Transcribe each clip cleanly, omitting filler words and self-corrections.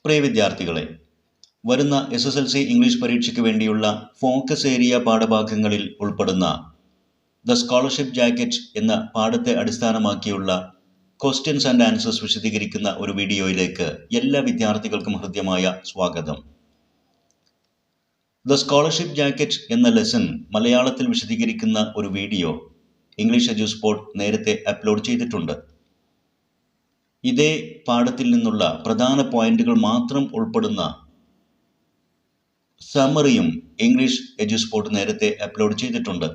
പ്രിയ വിദ്യാർത്ഥികളെ, വരുന്ന SSLC English പരീക്ഷയ്ക്ക് വേണ്ടിയുള്ള ഫോക്കസ് ഏരിയ പാഠഭാഗങ്ങളിൽ ഉൾപ്പെടുന്ന ദ സ്കോളർഷിപ്പ് ജാക്കറ്റ് എന്ന പാഠത്തെ അടിസ്ഥാനമാക്കിയുള്ള ക്വസ്റ്റ്യൻസ് ആൻഡ് ആൻസേഴ്സ് വിശദീകരിക്കുന്ന ഒരു വീഡിയോയിലേക്ക് എല്ലാ വിദ്യാർത്ഥികൾക്കും ഹൃദ്യമായ സ്വാഗതം. ദ സ്കോളർഷിപ്പ് ജാക്കറ്റ് എന്ന ലെസൺ മലയാളത്തിൽ വിശദീകരിക്കുന്ന ഒരു വീഡിയോ ഇംഗ്ലീഷ് എഡ്യൂസ്പോർട്ട് നേരത്തെ അപ്ലോഡ് ചെയ്തിട്ടുണ്ട്. ഇതേ പാഠത്തിൽ നിന്നുള്ള പ്രധാന പോയിന്റുകൾ മാത്രം ഉൾപ്പെടുന്ന സമ്മറിയും ഇംഗ്ലീഷ് എഡ്യൂസ്പോർട്ട് നേരത്തെ അപ്ലോഡ് ചെയ്തിട്ടുണ്ട്.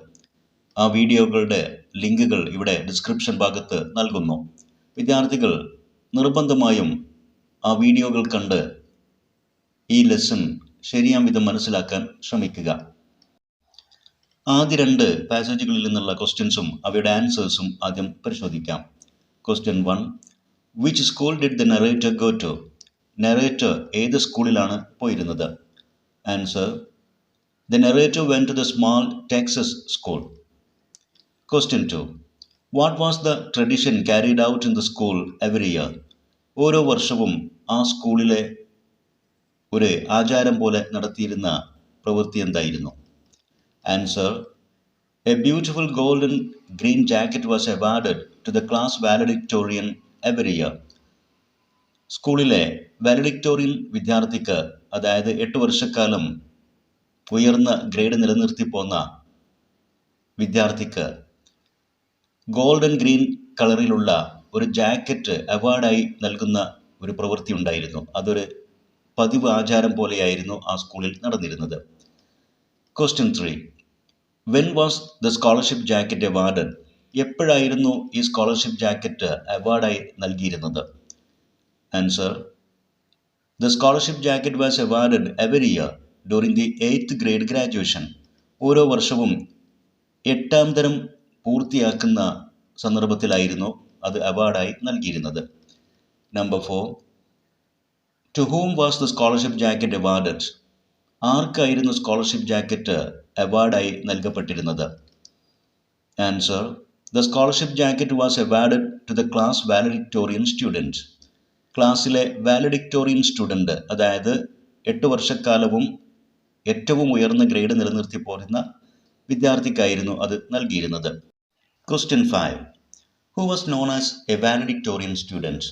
ആ വീഡിയോകളുടെ ലിങ്കുകൾ ഇവിടെ ഡിസ്ക്രിപ്ഷൻ ഭാഗത്ത് നൽകുന്നു. വിദ്യാർത്ഥികൾ നിർബന്ധമായും ആ വീഡിയോകൾ കണ്ട് ഈ ലെസൺ ശരിയാം വിധം മനസ്സിലാക്കാൻ ശ്രമിക്കുക. ആദ്യ 2 പാസേജുകളിൽ നിന്നുള്ള ക്വസ്റ്റ്യൻസും അവയുടെ ആൻസേഴ്സും ആദ്യം പരിശോധിക്കാം. Question 1. Which school did the narrator go to? Narrator ഏത് സ്കൂളിലാണ് പോയിരുന്നത്? Answer: the narrator went to the small Texas school. Question 2. What was the tradition carried out in the school every year? ഓരോ വർഷവും ആ സ്കൂളിലെ ഒരു ആചാരം പോലെ നടത്തിയിരുന്ന പ്രവൃത്തി എന്തായിരുന്നു? Answer: a beautiful golden green jacket was awarded to the class valedictorian every year. സ്കൂളിലെ വാലഡിക്ടോറിയൻ വിദ്യാർത്ഥിക്ക്, അതായത് 8 വർഷക്കാലം ഉയർന്ന ഗ്രേഡ് നിലനിർത്തി പോന്ന വിദ്യാർത്ഥിക്ക് ഗോൾഡൻ ഗ്രീൻ കളറിലുള്ള ഒരു ജാക്കറ്റ് അവാർഡായി നൽകുന്ന ഒരു പ്രവൃത്തി ഉണ്ടായിരുന്നു. അതൊരു പതിവ് ആചാരം പോലെയായിരുന്നു ആ സ്കൂളിൽ നടന്നിരുന്നത്. Question 3. When was the scholarship jacket awarded? എപ്പോഴായിരുന്നു ഈ സ്കോളർഷിപ്പ് ജാക്കറ്റ് അവാർഡായി നൽകിയിരുന്നത്? Answer: the scholarship jacket was awarded every year during the 8th grade graduation. ഓരോ വർഷവും 8ാം തരം പൂർത്തിയാക്കുന്ന സന്ദർഭത്തിലായിരുന്നു അത് അവാർഡായി നൽകിയിരുന്നത്. Number 4. To whom was the scholarship jacket awarded? ആർക്കായിരുന്നു സ്കോളർഷിപ്പ് ജാക്കറ്റ് അവാർഡായി നൽകപ്പെട്ടിരുന്നത്? Answer: the scholarship jacket was awarded to the class valedictorian student. ക്ലാസ്സിലെ വാലഡിക്ടോറിയൻ സ്റ്റുഡൻറ്റ്, അതായത് 8 വർഷക്കാലവും ഏറ്റവും ഉയർന്ന ഗ്രേഡ് നിലനിർത്തി പോരുന്ന വിദ്യാർത്ഥിക്കായിരുന്നു അത് നൽകിയിരുന്നത്. Question 5. Who was known as a valedictorian student?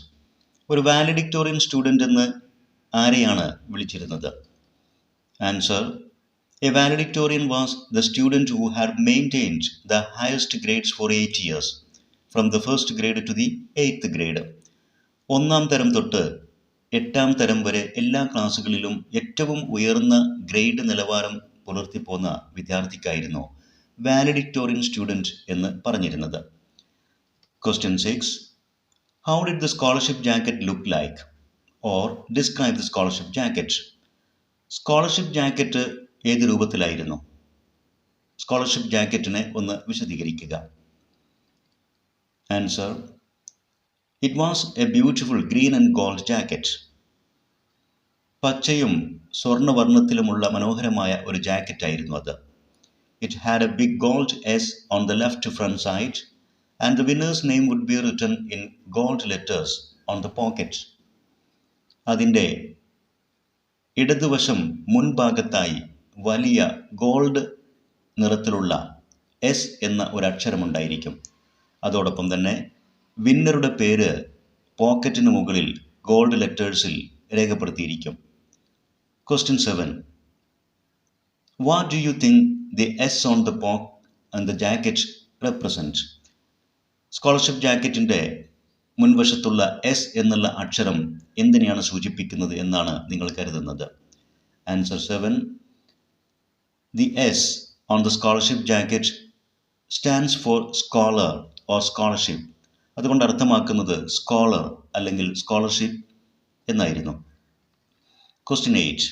ഒരു വാലഡിക്ടോറിയൻ സ്റ്റുഡൻറ്റ് എന്ന് ആരെയാണ് വിളിച്ചിരുന്നത്? Answer: a valedictorian was the student who had maintained the highest grades for 8 years from the first grade to the 8th grade. 1ാം തരം തൊട്ട് 8ാം തരം വരെ എല്ലാ ക്ലാസ്സുകളിലും ഏറ്റവും ഉയർന്ന ഗ്രേഡ് നിലവാരം പുലർത്തിപ്പോന്ന വിദ്യാർത്ഥിക്കായിരുന്നു വാലഡിക്ടോറിയൻ സ്റ്റുഡൻറ്റ് എന്ന് പറഞ്ഞിരുന്നത്. Question 6. How did the scholarship jacket look like? Or describe the scholarship jacket. Scholarship jacket ഏത് രൂപത്തിലായിരുന്നു? സ്കോളർഷിപ്പ് ജാക്കറ്റിനെ ഒന്ന് വിശദീകരിക്കുക. Answer: it was a beautiful green and gold jacket. പച്ചയും സ്വർണ്ണവർണ്ണത്തിലുമുള്ള മനോഹരമായ ഒരു ജാക്കറ്റായിരുന്നു അത്. It had a big gold S on the left front side and the winner's name would be written in gold letters on the pocket. അതിൻ്റെ ഇടതുവശം മുൻഭാഗത്തായി വലിയ gold നിറത്തിലുള്ള S എന്ന ഒരക്ഷരമുണ്ടായിരിക്കും. അതോടൊപ്പം തന്നെ വിന്നറുടെ പേര് പോക്കറ്റിന് മുകളിൽ ഗോൾഡ് ലെറ്റേഴ്സിൽ രേഖപ്പെടുത്തിയിരിക്കും. Question 7. What do you think the S on the pocket and the jacket represent? Scholarship ജാക്കറ്റിൻ്റെ മുൻവശത്തുള്ള S എന്നുള്ള അക്ഷരം എന്തിനെയാണ് സൂചിപ്പിക്കുന്നത് എന്നാണ് നിങ്ങൾ കരുതുന്നത്? Answer 7. The S on the scholarship jacket stands for scholar or scholarship. അതുകൊണ്ട് അർത്ഥമാക്കുന്നത് സ്കോളർ അല്ലെങ്കിൽ സ്കോളർഷിപ്പ് എന്നായിരുന്നു. Question 8.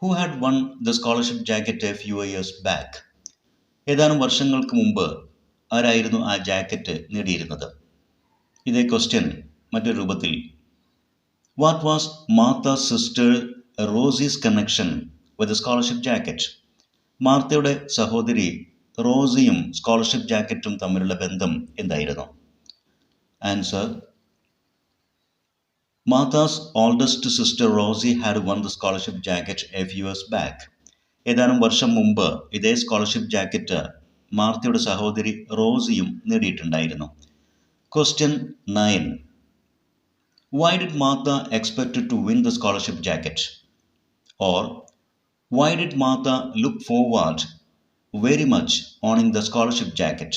Who had won the scholarship jacket a few years back? ഏതാനും വർഷങ്ങൾക്ക് മുമ്പ് ആരായിരുന്നു ആ ജാക്കറ്റ് നേടിയിരുന്നത്? ഇതേ ക്വസ്റ്റ്യൻ മറ്റൊരു രൂപത്തിൽ: what was Martha's sister Rosie's connection with the scholarship jacket? മാർത്തയുടെ സഹോദരി റോസിയും സ്കോളർഷിപ്പ് ജാക്കറ്റും തമ്മിലുള്ള ബന്ധം എന്തായിരുന്നു? Answer: Martha's oldest sister Rosie had won the scholarship jacket a few years back. ഏതാനും വർഷം മുമ്പ് ഇതേ സ്കോളർഷിപ്പ് ജാക്കറ്റ് മാർത്തയുടെ സഹോദരി റോസിയും നേടിയിട്ടുണ്ടായിരുന്നു. Question 9. Why did Martha expect to win the scholarship jacket? Or, why did Martha look forward very much owning the scholarship jacket?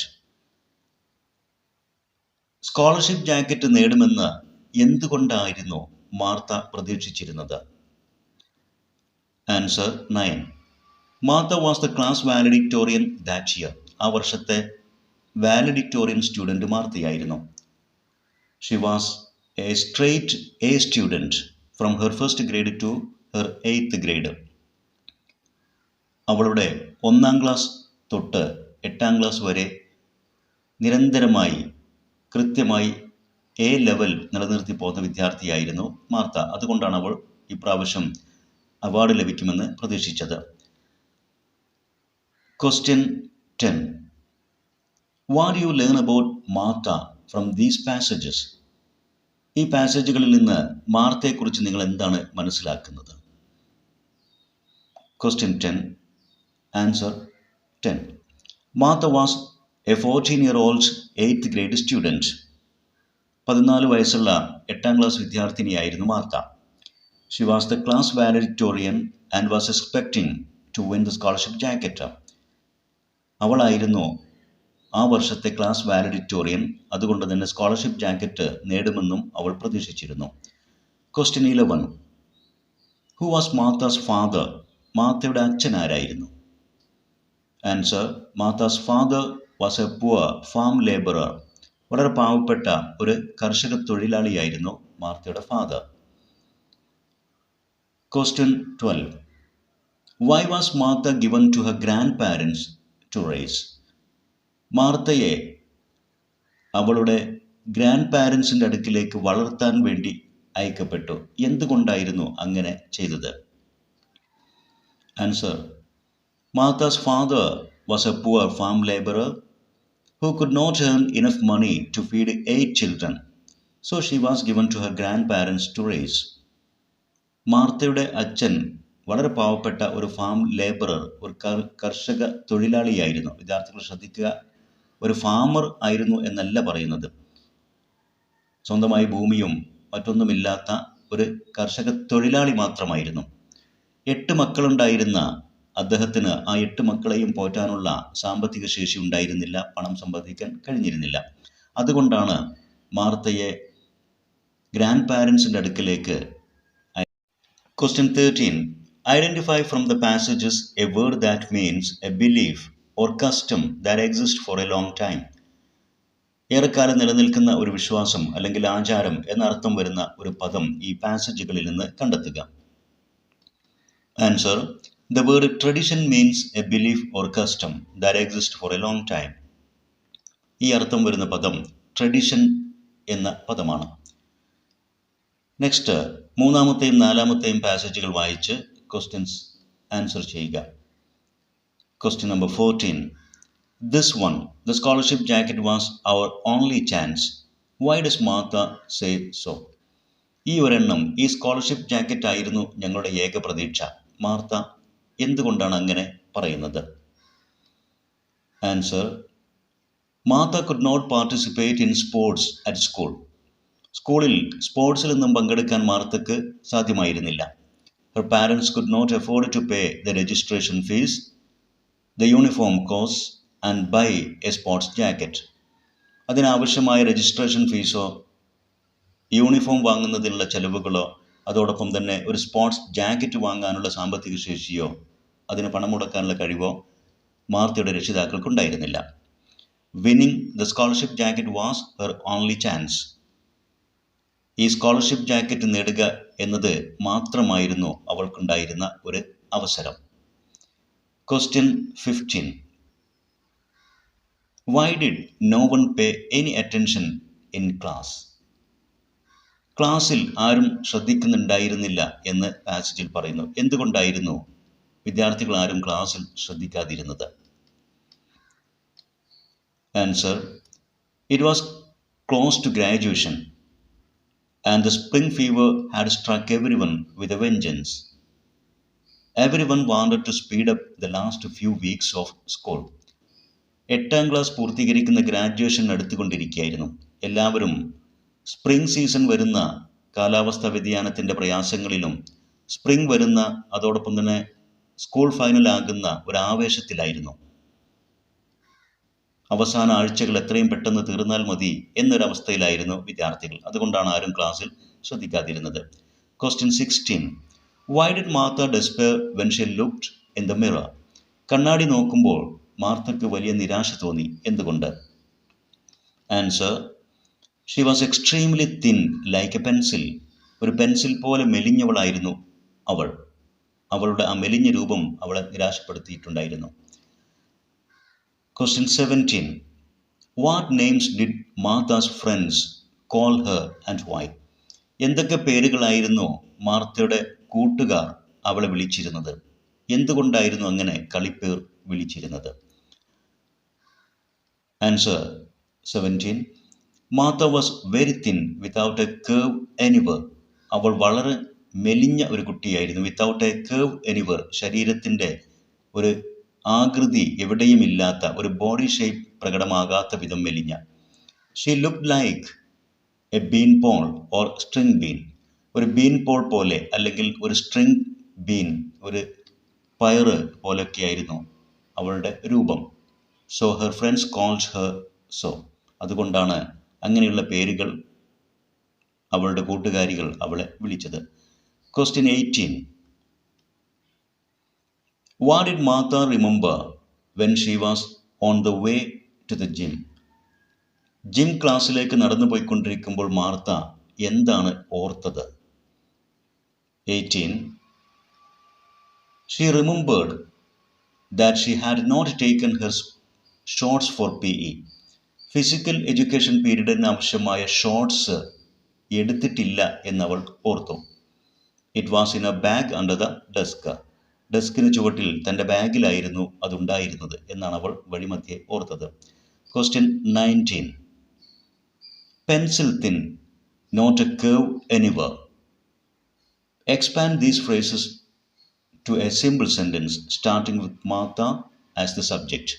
Scholarship jacket നേടുമെന്ന് എന്തുകൊണ്ടായിരുന്നു Martha പ്രതീക്ഷിച്ചിരുന്നത്? Answer 9. Martha was the class valedictorian that year. ആ വർഷത്തെ valedictorian student മാർത്തയായിരുന്നു. She was a straight A student from her first grade to her 8th grade. അവളുടെ 1ാം class തൊട്ട് 8ാം class വരെ നിരന്തരമായി കൃത്യമായി എ ലെവൽ നിലനിർത്തി പോകുന്ന വിദ്യാർത്ഥിയായിരുന്നു മാർത്ത. അതുകൊണ്ടാണ് അവൾ ഇപ്രാവശ്യം അവാർഡ് ലഭിക്കുമെന്ന് പ്രതീക്ഷിച്ചത്. Question 10. What do you learn about Martha from these passages? ഈ പാസേജുകളിൽ നിന്ന് മാർത്തയെക്കുറിച്ച് നിങ്ങൾ എന്താണ് മനസ്സിലാക്കുന്നത്? Question 10. Answer 10. Martha was a 14-year-old 8th grade student. 14 വയസ്സുള്ള 8ാം ക്ലാസ് വിദ്യാർത്ഥിനിയായിരുന്നു Martha. She was the class valedictorian and was expecting to win the scholarship jacket. അവളായിരുന്നു ആ വർഷത്തെ ക്ലാസ് വാലഡിക്ടോറിയൻ. അതുകൊണ്ട് തന്നെ സ്കോളർഷിപ്പ് ജാക്കറ്റ് നേടുമെന്നും അവൾ പ്രതീക്ഷിച്ചിരുന്നു. Question 11. Who was Martha's father? മാർത്തയുടെ അച്ഛൻ ആരായിരുന്നു? Answer, Martha's father was a poor farm laborer. വളരെ പാവപ്പെട്ട ഒരു കർഷക തൊഴിലാളിയായിരുന്നു മാർത്തയുടെ father. Question 12. Why was Martha given to her grandparents to raise? മാർത്തയെ അവളുടെ ഗ്രാൻഡ് പാരൻസിൻ്റെ അടുക്കിലേക്ക് വളർത്താൻ വേണ്ടി അയക്കപ്പെട്ടു. എന്തുകൊണ്ടായിരുന്നു അങ്ങനെ ചെയ്തത്? Answer, Martha's father was a poor farm laborer who could not earn enough money to feed 8 children. So she was given to her grandparents to raise. മാർത്തയുടെ അച്ഛൻ വളരെ പാവപ്പെട്ട ഒരു ഫാം ലേബറർ, ഒരു കർഷക തൊഴിലാളിയായിരുന്നു. വിദ്യാർത്ഥികൾ ശ്രദ്ധിക്കുക, ഒരു ഫാമർ ആയിരുന്നു എന്നല്ല പറയുന്നത്. സ്വന്തമായി ഭൂമിയും മറ്റൊന്നുമില്ലാത്ത ഒരു കർഷക തൊഴിലാളി മാത്രമായിരുന്നു. 8 മക്കളുണ്ടായിരുന്ന അദ്ദേഹത്തിന് ആ 8 മക്കളെയും പോറ്റാനുള്ള സാമ്പത്തിക ശേഷി ഉണ്ടായിരുന്നില്ല, പണം സമ്പാദിക്കാൻ കഴിഞ്ഞിരുന്നില്ല. അതുകൊണ്ടാണ് മാർത്തയെ ഗ്രാൻഡ് പാരൻസിൻ്റെ അടുക്കിലേക്ക്. Question 13. Identify from the passages a word that means a belief or custom that exists for a long time. ഏറെക്കാലം നിലനിൽക്കുന്ന ഒരു വിശ്വാസം അല്ലെങ്കിൽ ആചാരം എന്നർത്ഥം വരുന്ന ഒരു പദം ഈ പാസേജുകളിൽ നിന്ന് കണ്ടെത്തുക. Answer, the word tradition means a belief or custom that exists for a long time. ഈ അർത്ഥം വരുന്ന പദം ട്രഡിഷൻ എന്ന പദമാണ്. നെക്സ്റ്റ്, 3ാമത്തെയും 4ാമത്തെയും പാസേജുകൾ വായിച്ച് ക്വസ്റ്റ്യൻസ് ആൻസർ ചെയ്യുക. Question number 14. This one, the scholarship jacket was our only chance. Why does Martha say so? ഈ ഒരെണ്ണം, ഈ സ്കോളർഷിപ്പ് ജാക്കറ്റ് ആയിരുന്നു ഞങ്ങളുടെ ഏക പ്രതീക്ഷ. മാർത്ത എന്തുകൊണ്ടാണ് അങ്ങനെ പറയുന്നത്? Answer, Martha could not participate in sports at school. സ്കൂളിൽ സ്പോർട്സിലൊന്നും പങ്കെടുക്കാൻ മാർത്തക്ക് സാധ്യമായിരുന്നില്ല. Her parents could not afford to pay the registration fees, the uniform costs and buy a sports jacket. അതിനാവശ്യമായ രജിസ്ട്രേഷൻ ഫീസോ യൂണിഫോം വാങ്ങുന്നതിനുള്ള ചെലവുകളോ അതോടൊപ്പം തന്നെ ഒരു സ്പോർട്സ് ജാക്കറ്റ് വാങ്ങാനുള്ള സാമ്പത്തിക ശേഷിയോ അതിന് പണം മുടക്കാനുള്ള കഴിവോ മാർത്തയുടെ രക്ഷിതാക്കൾക്കുണ്ടായിരുന്നില്ല. Winning the scholarship jacket was her only chance. ഈ സ്കോളർഷിപ്പ് ജാക്കറ്റ് നേടുക എന്നത് മാത്രമായിരുന്നു അവൾക്കുണ്ടായിരുന്ന ഒരു അവസരം. Question 15. Why did no one pay any attention in class? ക്ലാസ്സിൽ ആരും ശ്രദ്ധിക്കുന്നുണ്ടായിരുന്നില്ല എന്ന് പാസേജിൽ പറയുന്നു. എന്തുകൊണ്ടായിരുന്നു വിദ്യാർത്ഥികൾ ആരും ക്ലാസ്സിൽ ശ്രദ്ധിക്കാതിരുന്നത്? Answer, it was close to graduation. and the spring fever had struck everyone with a vengeance. Everyone wanted to speed up the last few weeks of school. 8ാം class പൂർത്തീകരിക്കുന്ന ഗ്രാജുവേഷൻ അടുത്തുകൊണ്ടിരിക്കുകയായിരുന്നു. എല്ലാവരും സ്പ്രിംഗ് സീസൺ വരുന്ന കാലാവസ്ഥാ വ്യതിയാനത്തിൻ്റെ പ്രയാസങ്ങളിലും spring വരുന്ന അതോടൊപ്പം തന്നെ school ഫൈനലാകുന്ന ഒരു ആവേശത്തിലായിരുന്നു. അവസാന ആഴ്ചകൾ എത്രയും പെട്ടെന്ന് തീർന്നാൽ മതി എന്നൊരവസ്ഥയിലായിരുന്നു വിദ്യാർത്ഥികൾ. അതുകൊണ്ടാണ് ആരും ക്ലാസ്സിൽ ശ്രദ്ധിക്കാതിരുന്നത്. Question 16. Why did Martha despair when she looked in the mirror? കണ്ണാടി നോക്കുമ്പോൾ മാർത്തക്ക് വലിയ നിരാശ തോന്നി. എന്തുകൊണ്ട്? Answer: she was extremely thin like A pencil. ഒരു പെൻസിൽ പോലെ മെലിഞ്ഞവളായിരുന്നു അവൾ. അവളുടെ ആ മെലിഞ്ഞ രൂപം അവളെ നിരാശപ്പെടുത്തിയിട്ടുണ്ടായിരുന്നു. Question 17. What names did Martha's friends call her and why? എന്തൊക്കെ പേരുകളായിരുന്നു മാർത്തയുടെ കൂട്ടുകാർ അവളെ വിളിച്ചിരുന്നത്? എന്തുകൊണ്ടായിരുന്നു അങ്ങനെ കളിപ്പേർ വിളിച്ചിരുന്നത്? Answer 17. Martha was very thin without a curve anywhere. അവൾ വളരെ മെലിഞ്ഞ ഒരു കുട്ടിയായിരുന്നു. വിത്തൗട്ട് എ curve anywhere, ശരീരത്തിൻ്റെ ഒരു ആകൃതി എവിടെയുമില്ലാത്ത, ഒരു ബോഡി ഷേപ്പ് പ്രകടമാകാത്ത വിധം മെലിഞ്ഞ. She looked like a bean pole or string bean. ഒരു ബീൻ പോൾ പോലെ അല്ലെങ്കിൽ ഒരു സ്ട്രിങ് ബീൻ, ഒരു പയറ് പോലൊക്കെയായിരുന്നു അവളുടെ രൂപം. So her friends called her so. അതുകൊണ്ടാണ് അങ്ങനെയുള്ള പേരുകൾ അവളുടെ കൂട്ടുകാരികൾ അവളെ വിളിച്ചത്. Question 18. What did Martha remember when she was on the way to the gym? Gym ക്ലാസ്സിലേക്ക് നടന്നു പോയിക്കൊണ്ടിരിക്കുമ്പോൾ മാർത്ത എന്താണ് ഓർത്തത്? 18. She remembered that she had not taken her shorts for PE. Physical education പീരീഡിന് ആവശ്യമായ ഷോർട്സ് എടുത്തിട്ടില്ല എന്നവൾ ഓർത്തു. It was in a bag under the desk. ഡെസ്കിന് ചുവട്ടിൽ തൻ്റെ ബാഗിലായിരുന്നു അതുണ്ടായിരുന്നത് എന്നാണ് അവൾ വഴിമധ്യേ ഓർത്തത്. Question 19. Pencil thin, not a curve anywhere. Expand these phrases to a simple sentence starting with Martha as the subject.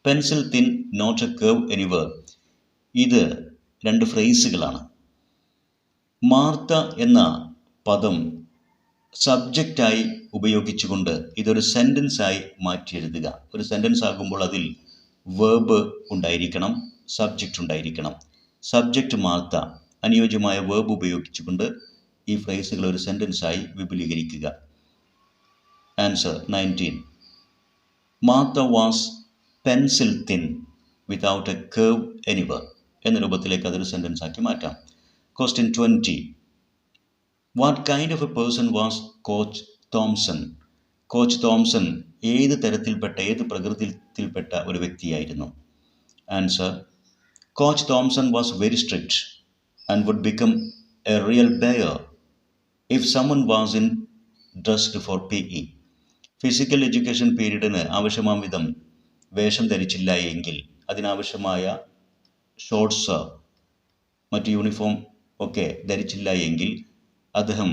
Pencil thin, not a curve anywhere. ഇത് രണ്ട് ഫ്രേസുകളാണ്. Martha എന്ന പദം സബ്ജക്റ്റായി ഉപയോഗിച്ചുകൊണ്ട് ഇതൊരു സെൻറ്റൻസായി മാറ്റി എഴുതുക. ഒരു സെൻറ്റൻസ് ആകുമ്പോൾ അതിൽ വേർബ് ഉണ്ടായിരിക്കണം, സബ്ജക്റ്റ് ഉണ്ടായിരിക്കണം. സബ്ജക്റ്റ് മാർത്ത, അനുയോജ്യമായ വേർബ് ഉപയോഗിച്ചുകൊണ്ട് ഈ ഫ്രേസുകൾ ഒരു സെൻറ്റൻസായി വിപുലീകരിക്കുക. Answer 19. Martha was pencil thin without a curve anywhere എന്ന രൂപത്തിലേക്ക് അതൊരു സെൻറ്റൻസ് ആക്കി മാറ്റാം. Question 20. What kind of a person was Coach Thompson? Coach Thompson ഏത് തരത്തിൽപ്പെട്ട, ഏത് പ്രകൃതിയിൽപ്പെട്ട ഒരു വ്യക്തിയായിരുന്നു? Answer: coach Thompson was very strict and would become a real bear if someone was in dressed for PE. Physical education പീരീഡിന് ആവശ്യമാം വിധം വേഷം ധരിച്ചില്ല എങ്കിൽ, അതിനാവശ്യമായ ഷോർട്സ് മറ്റ് യൂണിഫോം ഒക്കെ ധരിച്ചില്ല എങ്കിൽ അദ്ദേഹം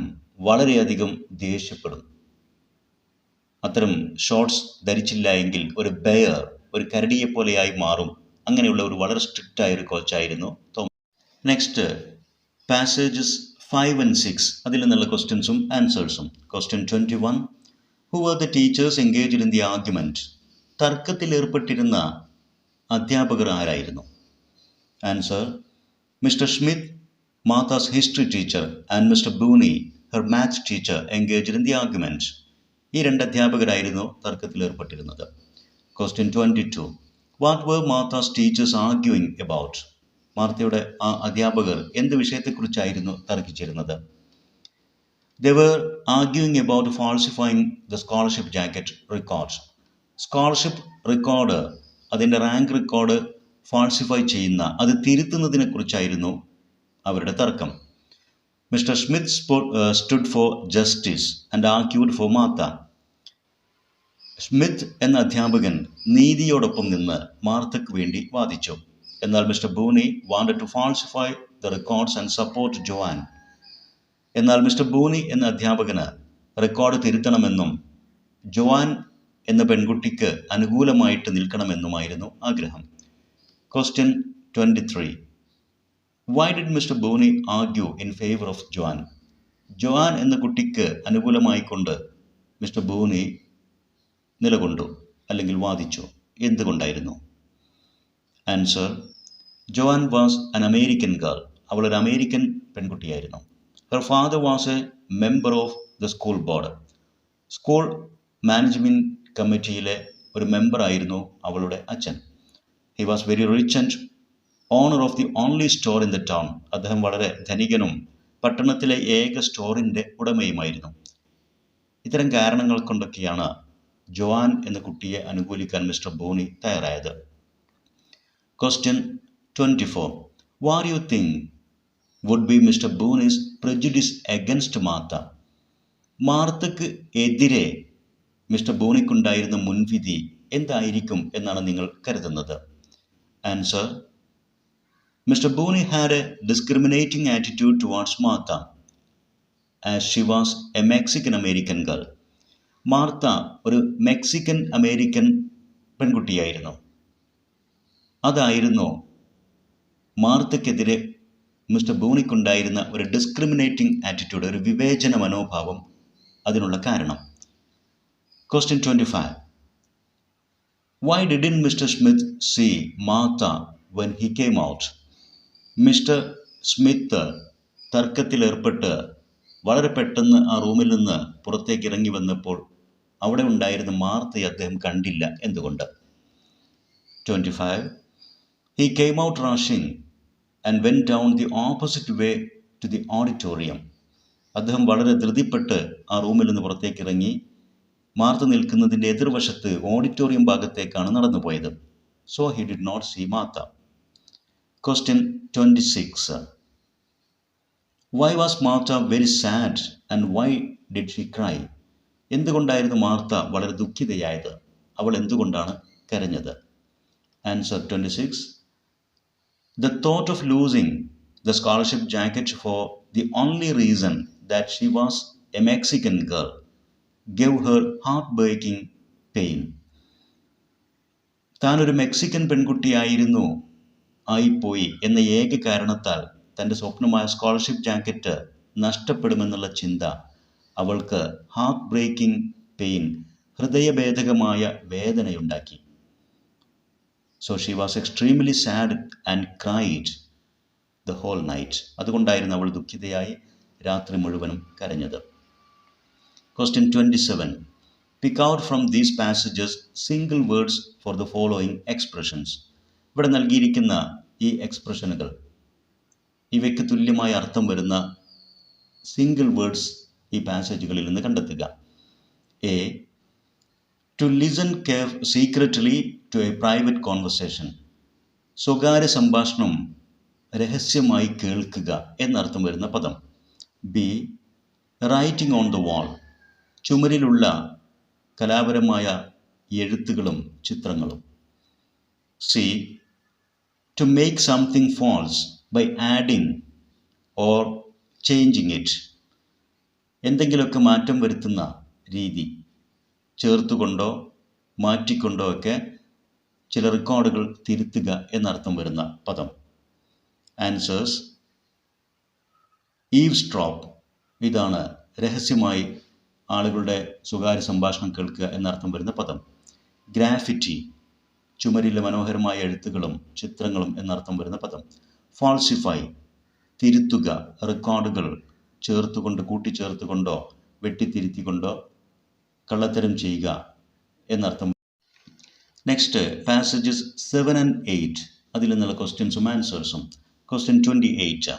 വളരെയധികം ദേഷ്യപ്പെടും. അത്തരം ഷോർട്സ് ധരിച്ചില്ല എങ്കിൽ ഒരു ബെയർ, ഒരു കരടിയെപ്പോലെയായി മാറും. അങ്ങനെയുള്ള ഒരു വളരെ സ്ട്രിക്റ്റ് ആയ ഒരു കോച്ചായിരുന്നു തോമസ്. നെക്സ്റ്റ് പാസേജസ് 5 and 6, അതിൽ നിന്നുള്ള ക്വസ്റ്റ്യൻസും ആൻസേഴ്സും. Question 21. Who were the teachers engaged in the argument? തർക്കത്തിൽ ഏർപ്പെട്ടിരുന്ന അധ്യാപകർ ആരായിരുന്നു? Answer: mister Smith, Martha's history teacher, and Mr. Booney, her maths teacher, engaged in the argument. ഈ രണ്ട് അധ്യാപകരായിരുന്നു തർക്കത്തിൽ ഏർപ്പെട്ടിരുന്നത്. Question 22. What were Martha's teachers arguing about? മാർത്തയുടെ ആ അധ്യാപകർ എന്ത് വിഷയത്തെക്കുറിച്ചായിരുന്നു തർക്കിച്ചിരുന്നത്? They were arguing about falsifying the scholarship jacket records. Scholarship record, അതിൻ്റെ rank record falsify ചെയ്യുന്ന, അത് തിരുത്തുന്നതിനെക്കുറിച്ചായിരുന്നു അവരുടെ തർക്കം. Mister Smith stood for justice and argued for Martha. Smith എന്ന അധ്യാപകൻ നീതിയോടൊപ്പം നിന്ന് മാർത്തക്ക് വേണ്ടി വാദിച്ചു. എന്നാൽ mister Boone wanted to falsify the records and support Joanne. എന്നാൽ മിസ്റ്റർ ബൂണി എന്ന അധ്യാപകന് റെക്കോർഡ് തിരുത്തണമെന്നും ജോവാൻ എന്ന പെൺകുട്ടിക്ക് അനുകൂലമായിട്ട് നിൽക്കണമെന്നുമായിരുന്നു ആഗ്രഹം. Question 23. Why did Mr. Booney argue in favor of Joanne? Joanne എന്ന കുട്ടിക്ക് അനുകൂലമായിക്കൊണ്ട് മിസ്റ്റർ ബൂണി നിലകൊണ്ടു അല്ലെങ്കിൽ വാദിച്ചു. എന്തുകൊണ്ടായിരുന്നു? Answer: Joanne was an American girl. അവൾ ഒരു അമേരിക്കൻ പെൺകുട്ടിയായിരുന്നു. Her father was a member of the school board. School management കമ്മിറ്റിയിലെ ഒരു മെമ്പറായിരുന്നു അവളുടെ അച്ഛൻ. He was very rich and owner of the only store in the town. അദ്ദേഹം വളരെ ധനികനും പട്ടണത്തിലെ ഏക സ്റ്റോറിൻ്റെ ഉടമയുമായിരുന്നു. ഇത്തരം കാരണങ്ങൾ കൊണ്ടൊക്കെയാണ് ജോവാൻ എന്ന കുട്ടിയെ അനുകൂലിക്കാൻ മിസ്റ്റർ ബൂണി തയ്യാറായത്. Question 24. What do you think would be Mr. Booney's prejudice against Martha? മാർത്തക്ക് എതിരെ മിസ്റ്റർ ബൂണിക്കുണ്ടായിരുന്ന മുൻവിധി എന്തായിരിക്കും എന്നാണ് നിങ്ങൾ കരുതുന്നത്? Answer: mister Boone had a discriminating attitude towards Martha as she was a Mexican American girl. Martha ഒരു Mexican American പെൺകുട്ടിയായിരുന്നു. അതായിരുന്നു മാർത്തക്കെതിരെ mister ബൂണിക്കുണ്ടായിരുന്ന ഒരു ഡിസ്ക്രിമിനേറ്റിംഗ് ആറ്റിറ്റ്യൂഡ്, ഒരു വിവേചന മനോഭാവം അതിനുള്ള കാരണം. Question 25. Why didn't Mr. Smith see Martha when he came out? Mister Smith തർക്കത്തിലേർപ്പെട്ട് വളരെ പെട്ടെന്ന് ആ റൂമിൽ നിന്ന് പുറത്തേക്ക് ഇറങ്ങി വന്നപ്പോൾ അവിടെ ഉണ്ടായിരുന്ന മാർത്തയെ അദ്ദേഹം കണ്ടില്ല. എന്തുകൊണ്ട്? 25. He came out rushing and went down the opposite way to the auditorium. അദ്ദേഹം വളരെ ധൃതിപ്പെട്ട് ആ റൂമിൽ നിന്ന് പുറത്തേക്ക് ഇറങ്ങി മാർത്ത നിൽക്കുന്നതിൻ്റെ എതിർവശത്ത് ഓഡിറ്റോറിയം ഭാഗത്തേക്കാണ് നടന്നുപോയത്. So he did not see Martha. Question 26. Why was Martha very sad and why did she cry? എന്തുകൊണ്ടായിരുന്നു മാർത്ത വളരെ ദുഃഖിതയായത്? അവൾ എന്തുകൊണ്ടാണ് കരഞ്ഞത്? Answer 26. The thought of losing the scholarship jacket for the only reason that she was a Mexican girl gave her heartbreaking pain. താനൊരു Mexican പെൺകുട്ടിയായിരുന്നു ആയിപ്പോയി എന്ന ഏക കാരണത്താൽ തൻ്റെ സ്വപ്നമായ സ്കോളർഷിപ്പ് ജാക്കറ്റ് നഷ്ടപ്പെടുമെന്നുള്ള ചിന്ത അവൾക്ക് ഹാർട്ട് ബ്രേക്കിംഗ് പെയിൻ, ഹൃദയഭേദകമായ വേദനയുണ്ടാക്കി. So she was extremely sad and cried the whole night. അതുകൊണ്ടായിരുന്നു അവൾ ദുഃഖിതയായി രാത്രി മുഴുവനും കരഞ്ഞത്. Question 27. Pick out from these passages single words for the following expressions. ഇവിടെ നൽകിയിരിക്കുന്ന ഈ എക്സ്പ്രഷനുകൾ, ഇവയ്ക്ക് തുല്യമായ അർത്ഥം വരുന്ന സിംഗിൾ വേർഡ്സ് ഈ പാസേജുകളിൽ നിന്ന് കണ്ടെത്തുക. A. To listen secretly to a private conversation. സ്വകാര്യ സംഭാഷണം രഹസ്യമായി കേൾക്കുക എന്നർത്ഥം വരുന്ന പദം. B. Writing on the wall. ചുമരിലുള്ള കലാപരമായ എഴുത്തുകളും ചിത്രങ്ങളും. C. To make something false by adding or changing it. എന്തെങ്കിലുമൊക്കെ മാറ്റം വരുത്തുന്ന രീതി, ചേർത്തുകൊണ്ടോ മാറ്റിക്കൊണ്ടോ ഒക്കെ ചില റെക്കോർഡുകൾ തിരുത്തുക എന്നർത്ഥം വരുന്ന പദം. ആൻസേഴ്സ്: ഈവ്സ്ട്രോപ്പ്, ഇതാണ് രഹസ്യമായി ആളുകളുടെ സ്വകാര്യ സംഭാഷണം കേൾക്കുക എന്നർത്ഥം വരുന്ന പദം. ഗ്രാഫിറ്റി, ചുമരിലെ മനോഹരമായ എഴുത്തുകളും ചിത്രങ്ങളും എന്നർത്ഥം വരുന്ന പദം. ഫാൾസിഫൈ, തിരുത്തുക, റെക്കോർഡുകൾ ചേർത്തുകൊണ്ട്, കൂട്ടിച്ചേർത്തുകൊണ്ടോ വെട്ടിത്തിരുത്തിക്കൊണ്ടോ കള്ളത്തരം ചെയ്യുക എന്നർത്ഥം. നെക്സ്റ്റ് പാസേജസ് 7 and 8, അതിൽ നിന്നുള്ള ക്വസ്റ്റ്യൻസും ആൻസേഴ്സും. Question 28.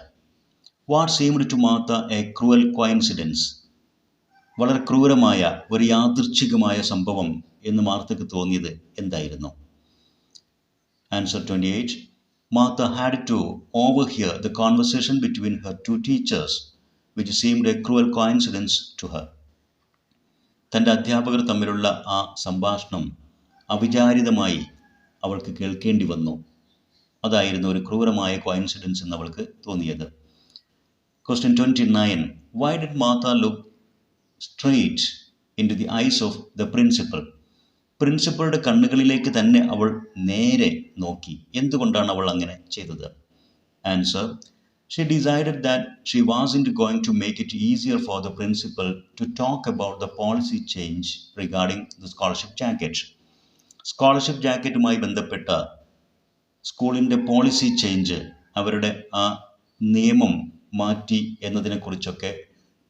What seemed to Martha a cruel coincidence? വളരെ ക്രൂരമായ ഒരു യാദൃച്ഛികമായ സംഭവം എന്ന് മാർത്തക്ക് തോന്നിയത് എന്തായിരുന്നു? Answer 28. Martha had to overhear the conversation between her two teachers, which seemed a cruel coincidence to her. തൻ്റെ അധ്യാപകർ തമ്മിലുള്ള ആ സംഭാഷണം അവിചാരിതമായി അവൾക്ക് കേൾക്കേണ്ടി വന്നു. അതായിരുന്നു ഒരു ക്രൂരമായ കോയിൻസിഡൻസ് എന്ന് അവൾക്ക് തോന്നിയത്. Question 29. Why did Martha look straight into the eyes of the principal? പ്രിൻസിപ്പളുടെ കണ്ണുകളിലേക്ക് തന്നെ അവൾ നേരെ നോക്കി. എന്തുകൊണ്ടാണ് അവൾ അങ്ങനെ ചെയ്തത്? Answer. She decided that she wasn't going to make it easier for the principal to talk about the policy change regarding the scholarship jacket. Scholarship ജാക്കറ്റുമായി ബന്ധപ്പെട്ട സ്കൂളിൻ്റെ പോളിസി ചേഞ്ച്, അവരുടെ ആ നിയമം മാറ്റി എന്നതിനെക്കുറിച്ചൊക്കെ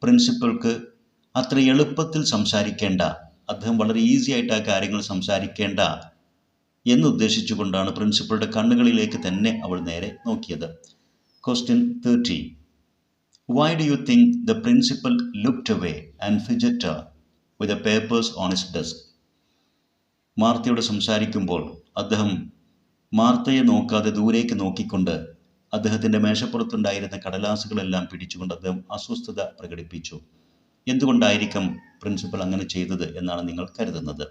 പ്രിൻസിപ്പൾക്ക് അത്ര എളുപ്പത്തിൽ സംസാരിക്കേണ്ട, അദ്ദേഹം വളരെ ഈസി ആയിട്ട് ആ കാര്യങ്ങൾ സംസാരിക്കേണ്ട എന്നുദ്ദേശിച്ചുകൊണ്ടാണ് പ്രിൻസിപ്പളുടെ കണ്ണുകളിലേക്ക് തന്നെ അവൾ നേരെ നോക്കിയത്. Question 30. Why do you think the principal looked away and fidgeted with the papers on his desk? മാർത്തയോട് സംസാരിക്കുമ്പോൾ അദ്ദേഹം മാർത്തയെ നോക്കാതെ ദൂരേക്ക് നോക്കിക്കൊണ്ട് അദ്ദേഹത്തിൻ്റെ മേശപ്പുറത്തുണ്ടായിരുന്ന കടലാസുകളെല്ലാം പിടിച്ചുകൊണ്ട് അദ്ദേഹം അസ്വസ്ഥത പ്രകടിപ്പിച്ചു. എന്തുകൊണ്ടായിരിക്കും പ്രിൻസിപ്പൽ അങ്ങനെ ചെയ്തത് എന്നാണ് നിങ്ങൾ കരുതുന്നത്?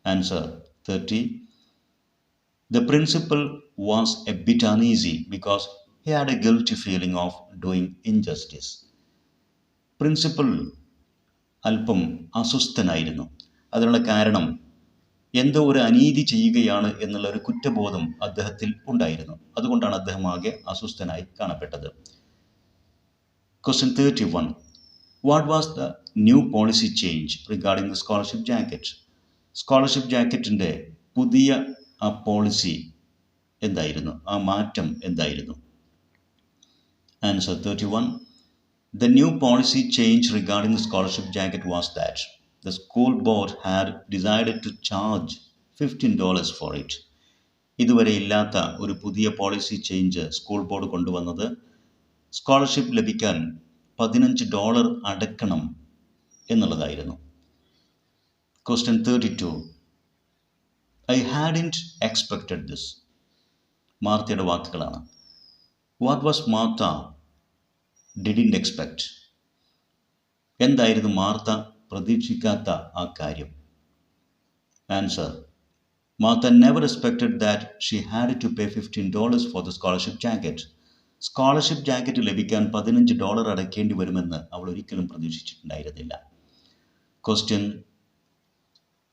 Answer 30. The principal was a bit uneasy because he had a guilty feeling of doing injustice. Principal അല്പം അസ്വസ്ഥനായിരുന്നു. അതിനുള്ള കാരണം എന്തോ ഒരു അനീതി ചെയ്യുകയാണ് എന്നുള്ള ഒരു കുറ്റബോധം അദ്ദേഹത്തിൽ ഉണ്ടായിരുന്നു. അതുകൊണ്ടാണ് അദ്ദേഹം ആകെ അസ്വസ്ഥനായി കാണപ്പെട്ടത്. Question 31. What was the new policy change regarding the scholarship jacket? Scholarship ജാക്കറ്റിൻ്റെ പുതിയ ആ പോളിസി എന്തായിരുന്നു? ആ മാറ്റം എന്തായിരുന്നു? Answer 31. The new policy change regarding the scholarship jacket was that the school board had decided to charge $15 for it. ഇതുവരെ ഇല്ലാത്ത ഒരു പുതിയ പോളിസി ചേഞ്ച് സ്കൂൾ ബോർഡ് കൊണ്ടുവന്നത് സ്കോളർഷിപ്പ് ലഭിക്കാൻ $15 അടക്കണം എന്നുള്ളതായിരുന്നു. Question 32. I hadn't expected this. മാർത്തയുടെ വാക്കുകളാണ്. What was Martha didn't expect? എന്തായിരുന്നു മാർത്ത പ്രതീക്ഷിക്കാത്ത ആ കാര്യം? Answer. Martha never expected that she had to pay $15 for the scholarship jacket. Scholarship jacket ലഭിക്കാൻ $15 അടയ്ക്കേണ്ടി വരുമെന്ന് അവൾ ഒരിക്കലും പ്രതീക്ഷിച്ചിട്ടുണ്ടായിരുന്നില്ല. Question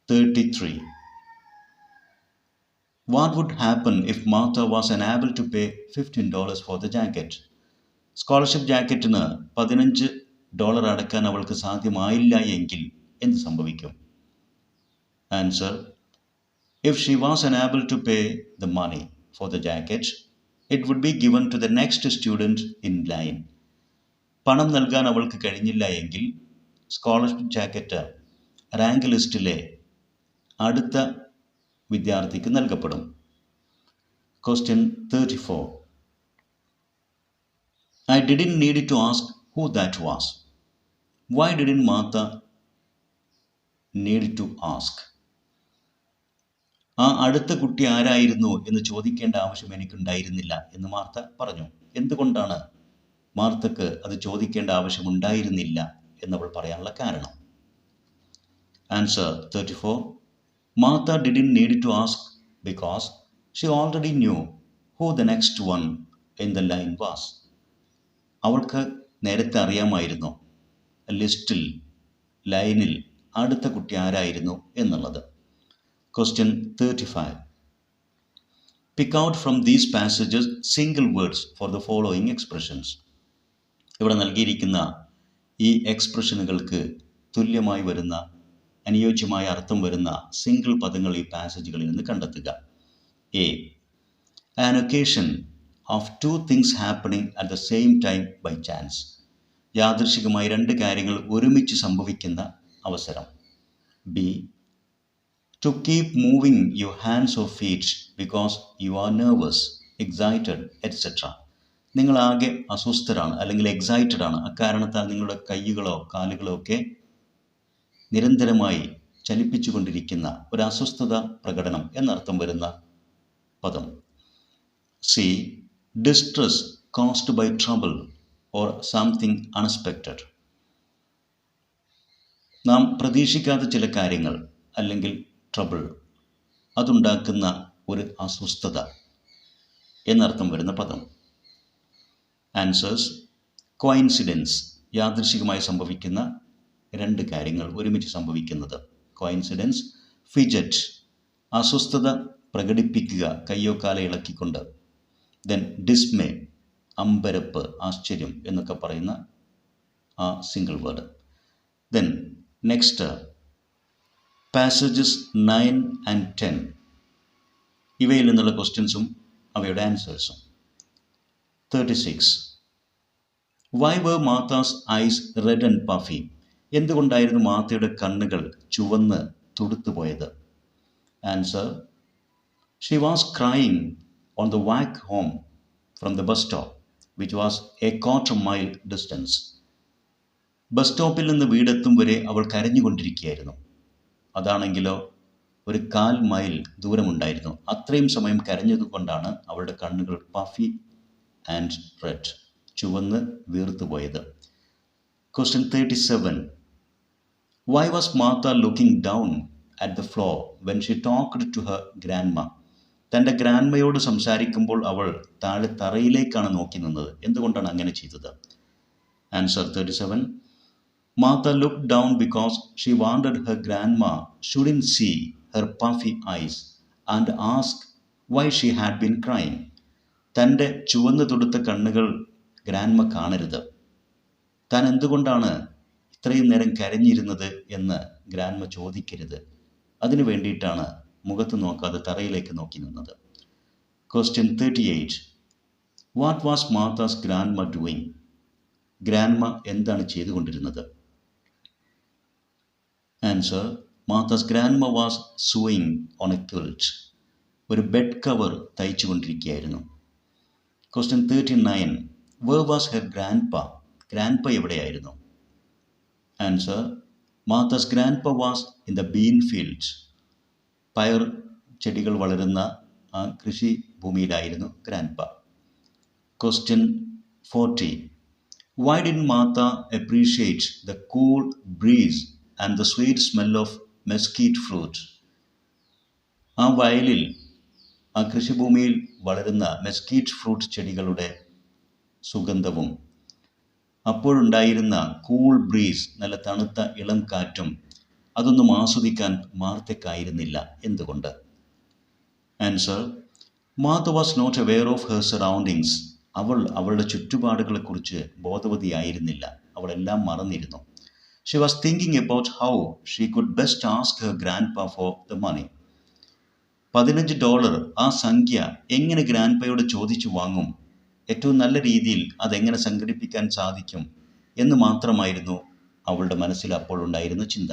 33. What would happen if Martha was unable to pay $15 for the jacket? Scholarship ജാക്കറ്റിന് $15 അടയ്ക്കാൻ അവൾക്ക് സാധ്യമായില്ല എങ്കിൽ എന്ത് സംഭവിക്കും? Answer. If she was unable to pay the money for the jacket, it would be given to the next student in line. പണം നൽകാൻ അവൾക്ക് കഴിഞ്ഞില്ല എങ്കിൽ സ്കോളർഷിപ്പ് ജാക്കറ്റ് റാങ്ക് ലിസ്റ്റിലെ അടുത്ത വിദ്യാർത്ഥിക്ക് നൽകപ്പെടും. Question 34. I didn't need to ask who that was. Why didn't Martha need to ask? ആ അടുത്ത കുട്ടി ആരായിരുന്നു എന്ന് ചോദിക്കേണ്ട ആവശ്യം എനിക്കുണ്ടായിരുന്നില്ല എന്ന് മാർത്ത പറഞ്ഞു. എന്തുകൊണ്ടാണ് മാർത്തക്ക് അത് ചോദിക്കേണ്ട ആവശ്യമുണ്ടായിരുന്നില്ല എന്നവൾ പറയാനുള്ള കാരണം? Answer 34. Martha didn't need to ask because she already knew who the next one in the line was. അവൾക്ക് നേരത്തെ അറിയാമായിരുന്നു ലിസ്റ്റിൽ, ലൈനിൽ അടുത്ത കുട്ടി ആരായിരുന്നു എന്നുള്ളത്. Question 35. Pick out from these passages single words for the following expressions. ഇവിടെ നൽകിയിരിക്കുന്ന ഈ എക്സ്പ്രഷനുകൾക്ക് തുല്യമായി വരുന്ന, അനുയോജ്യമായ അർത്ഥം വരുന്ന സിംഗിൾ പദങ്ങൾ ഈ പാസേജുകളിൽ നിന്ന് കണ്ടെത്തുക. A. An occasion of two things happening at the same time by chance. യാദൃശ്ചികമായി രണ്ട് കാര്യങ്ങൾ ഒരുമിച്ച് സംഭവിക്കുന്ന അവസരം. B. To keep moving your hands or feet because you are nervous, excited, etc. നിങ്ങളാകെ അസ്വസ്ഥരാണ് അല്ലെങ്കിൽ എക്സൈറ്റഡ് ആണ്. അക്കാരണത്താൽ നിങ്ങളുടെ കൈകളോ കാലുകളോ ഒക്കെ നിരന്തരമായി ചലിപ്പിച്ചുകൊണ്ടിരിക്കുന്ന ഒരു അസ്വസ്ഥത പ്രകടനം എന്നർത്ഥം വരുന്ന പദം. C. Distress caused by trouble or something unexpected. നാം പ്രതീക്ഷിക്കാത്ത ചില കാര്യങ്ങൾ അല്ലെങ്കിൽ ട്രബിൾ, അതുണ്ടാക്കുന്ന ഒരു അസ്വസ്ഥത. എന്നർത്ഥം വരുന്ന പദം. ആൻസേഴ്സ്: കോയിൻസിഡൻസ്, യാദൃശ്ചികമായി സംഭവിക്കുന്ന രണ്ട് കാര്യങ്ങൾ ഒരുമിച്ച് സംഭവിക്കുന്നത്. കോയിൻസിഡൻസ്. ഫിജറ്റ്, അസ്വസ്ഥത പ്രകടിപ്പിക്കുക, കയ്യോ കാലോ ഇളക്കിക്കൊണ്ട്. ദെൻ ഡിസ്മേ, അമ്പരപ്പ്, ആശ്ചര്യം എന്നൊക്കെ പറയുന്ന ആ single word. Then next passages 9 and 10. ഇവയിൽ നിന്നുള്ള ക്വസ്റ്റ്യൻസും അവയുടെ ആൻസേഴ്സും. 36. Why were Martha's eyes red and puffy? എന്തുകൊണ്ടായിരുന്നു മാതയുടെ കണ്ണുകൾ ചുവന്ന് തുടുത്തുപോയത്? Answer: she was crying on the walk home from the bus stop which was a 1/4 mile distance. Bus സ്റ്റോപ്പിൽ നിന്ന് വീടെത്തും വരെ അവൾ കരഞ്ഞുകൊണ്ടിരിക്കുകയായിരുന്നു. അതാണെങ്കിലോ 1/4 മൈൽ ദൂരമുണ്ടായിരുന്നു. അത്രയും സമയം കരഞ്ഞതുകൊണ്ടാണ് അവളുടെ കണ്ണുകൾ പഫി ആൻഡ് റെഡ്, ചുവന്ന് വീർത്തുപോയത്. Question 37. Why was Martha looking down at the floor when she talked to her grandma? തൻ്റെ ഗ്രാൻഡ്മയോട് സംസാരിക്കുമ്പോൾ അവൾ താഴെ തറയിലേക്കാണ് നോക്കി നിന്നത്. എന്തുകൊണ്ടാണ് അങ്ങനെ ചെയ്തത്? Answer 37. Martha looked down because she wanted her grandma shouldn't see her puffy eyes and ask why she had been crying. തൻ്റെ ചുവന്നു തുടുത്ത കണ്ണുകൾ ഗ്രാൻഡ്മ കാണരുത്. താൻ എന്തുകൊണ്ടാണ് ഇത്രയും നേരം കരഞ്ഞിരുന്നത് എന്ന് ഗ്രാൻഡ്മ ചോദിക്കരുത്. അതിനു വേണ്ടിയിട്ടാണ് മുഖത്ത് നോക്കാതെ തറയിലേക്ക് നോക്കി നിന്നത്. Question 38. What was Martha's grandma doing? Grandma എന്താണ് ചെയ്തുകൊണ്ടിരുന്നത്? Answer: Martha's grandma was sewing on a quilt. ഒരു ബെഡ് കവർ തയ്ച്ചു കൊണ്ടിരിക്കുകയായിരുന്നു. Question 39. Where was her grandpa? Grandpa എവിടെയായിരുന്നു? Answer: Martha's grandpa was in the bean field. പയർ ചെടികൾ വളരുന്ന ആ കൃഷി ഭൂമിയിലായിരുന്നു grandpa. Question 40. Why didn't Martha appreciate the cool breeze and the sweet smell of mesquite fruit? ആ വയലിൽ, ആ കൃഷിഭൂമിയിൽ വളരുന്ന മെസ്കീറ്റ് ഫ്രൂട്ട് ചെടികളുടെ സുഗന്ധവും അപ്പോഴുണ്ടായിരുന്ന കൂൾ ബ്രീസ്, നല്ല തണുത്ത ഇളം കാറ്റും അതൊന്നും ആസ്വദിക്കാൻ മാർത്തയ്ക്കായിരുന്നില്ല. എന്തുകൊണ്ട്? Answer: Martha was not aware of her surroundings. അവൾ അവളുടെ ചുറ്റുപാടുകളെക്കുറിച്ച് ബോധവതിയായിരുന്നില്ല. അവളെല്ലാം മറന്നിരുന്നു. She was thinking about how she could best ask her grandpa for the money. $15 ആ സംഖ്യ എങ്ങനെ ഗ്രാൻഡ്പയോട് ചോദിച്ചു വാങ്ങും, ഏറ്റവും നല്ല രീതിയിൽ അതെങ്ങനെ സംഘടിപ്പിക്കാൻ സാധിക്കും എന്ന് മാത്രമായിരുന്നു അവളുടെ മനസ്സിൽ അപ്പോൾ ഉണ്ടായിരുന്ന ചിന്ത.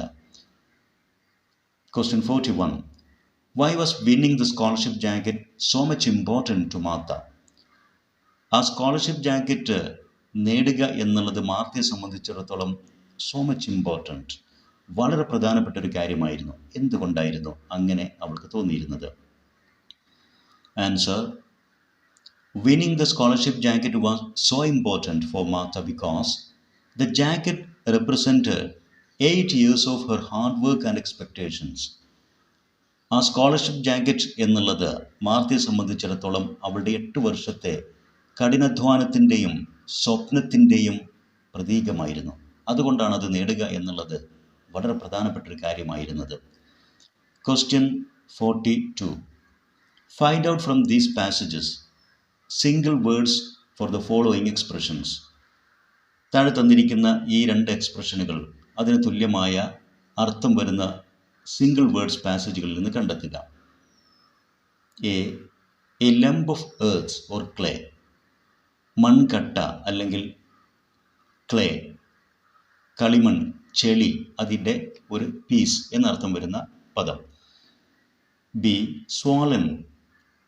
Question 41. Why was winning the scholarship jacket so much important to Martha? ആ സ്കോളർഷിപ്പ് ജാക്കറ്റ് നേടുക എന്നുള്ളത് മാർത്തയെ സംബന്ധിച്ചിടത്തോളം സോ മച്ച് ഇമ്പോർട്ടൻറ്റ്, വളരെ പ്രധാനപ്പെട്ട ഒരു കാര്യമായിരുന്നു. എന്തുകൊണ്ടായിരുന്നു അങ്ങനെ അവൾക്ക് തോന്നിയിരുന്നത്? Answer: winning the scholarship jacket was so important for Martha because the jacket represented 8 years of her hard work and expectations. ആ സ്കോളർഷിപ്പ് ജാക്കറ്റ് എന്നുള്ളത് മാർത്തയെ സംബന്ധിച്ചിടത്തോളം അവളുടെ 8 വർഷത്തെ കഠിനാധ്വാനത്തിൻ്റെയും സ്വപ്നത്തിൻ്റെയും പ്രതീകമായിരുന്നു. അതുകൊണ്ടാണ് അത് നേടുക എന്നുള്ളത് വളരെ പ്രധാനപ്പെട്ട ഒരു കാര്യമായിരുന്നത്. Question 42. Find out from these passages single words for the following expressions. താഴെ തന്നിരിക്കുന്ന ഈ 2 എക്സ്പ്രഷനുകൾ അതിന് തുല്യമായ അർത്ഥം വരുന്ന സിംഗിൾ വേർഡ്സ് പാസേജുകളിൽ നിന്ന് കണ്ടെത്തുക. A lump of earth or clay. മൺകട്ട അല്ലെങ്കിൽ ക്ലേ, കളിമൺ, ചെളി, അതിൻ്റെ ഒരു പീസ് എന്നർത്ഥം വരുന്ന പദം. B swollen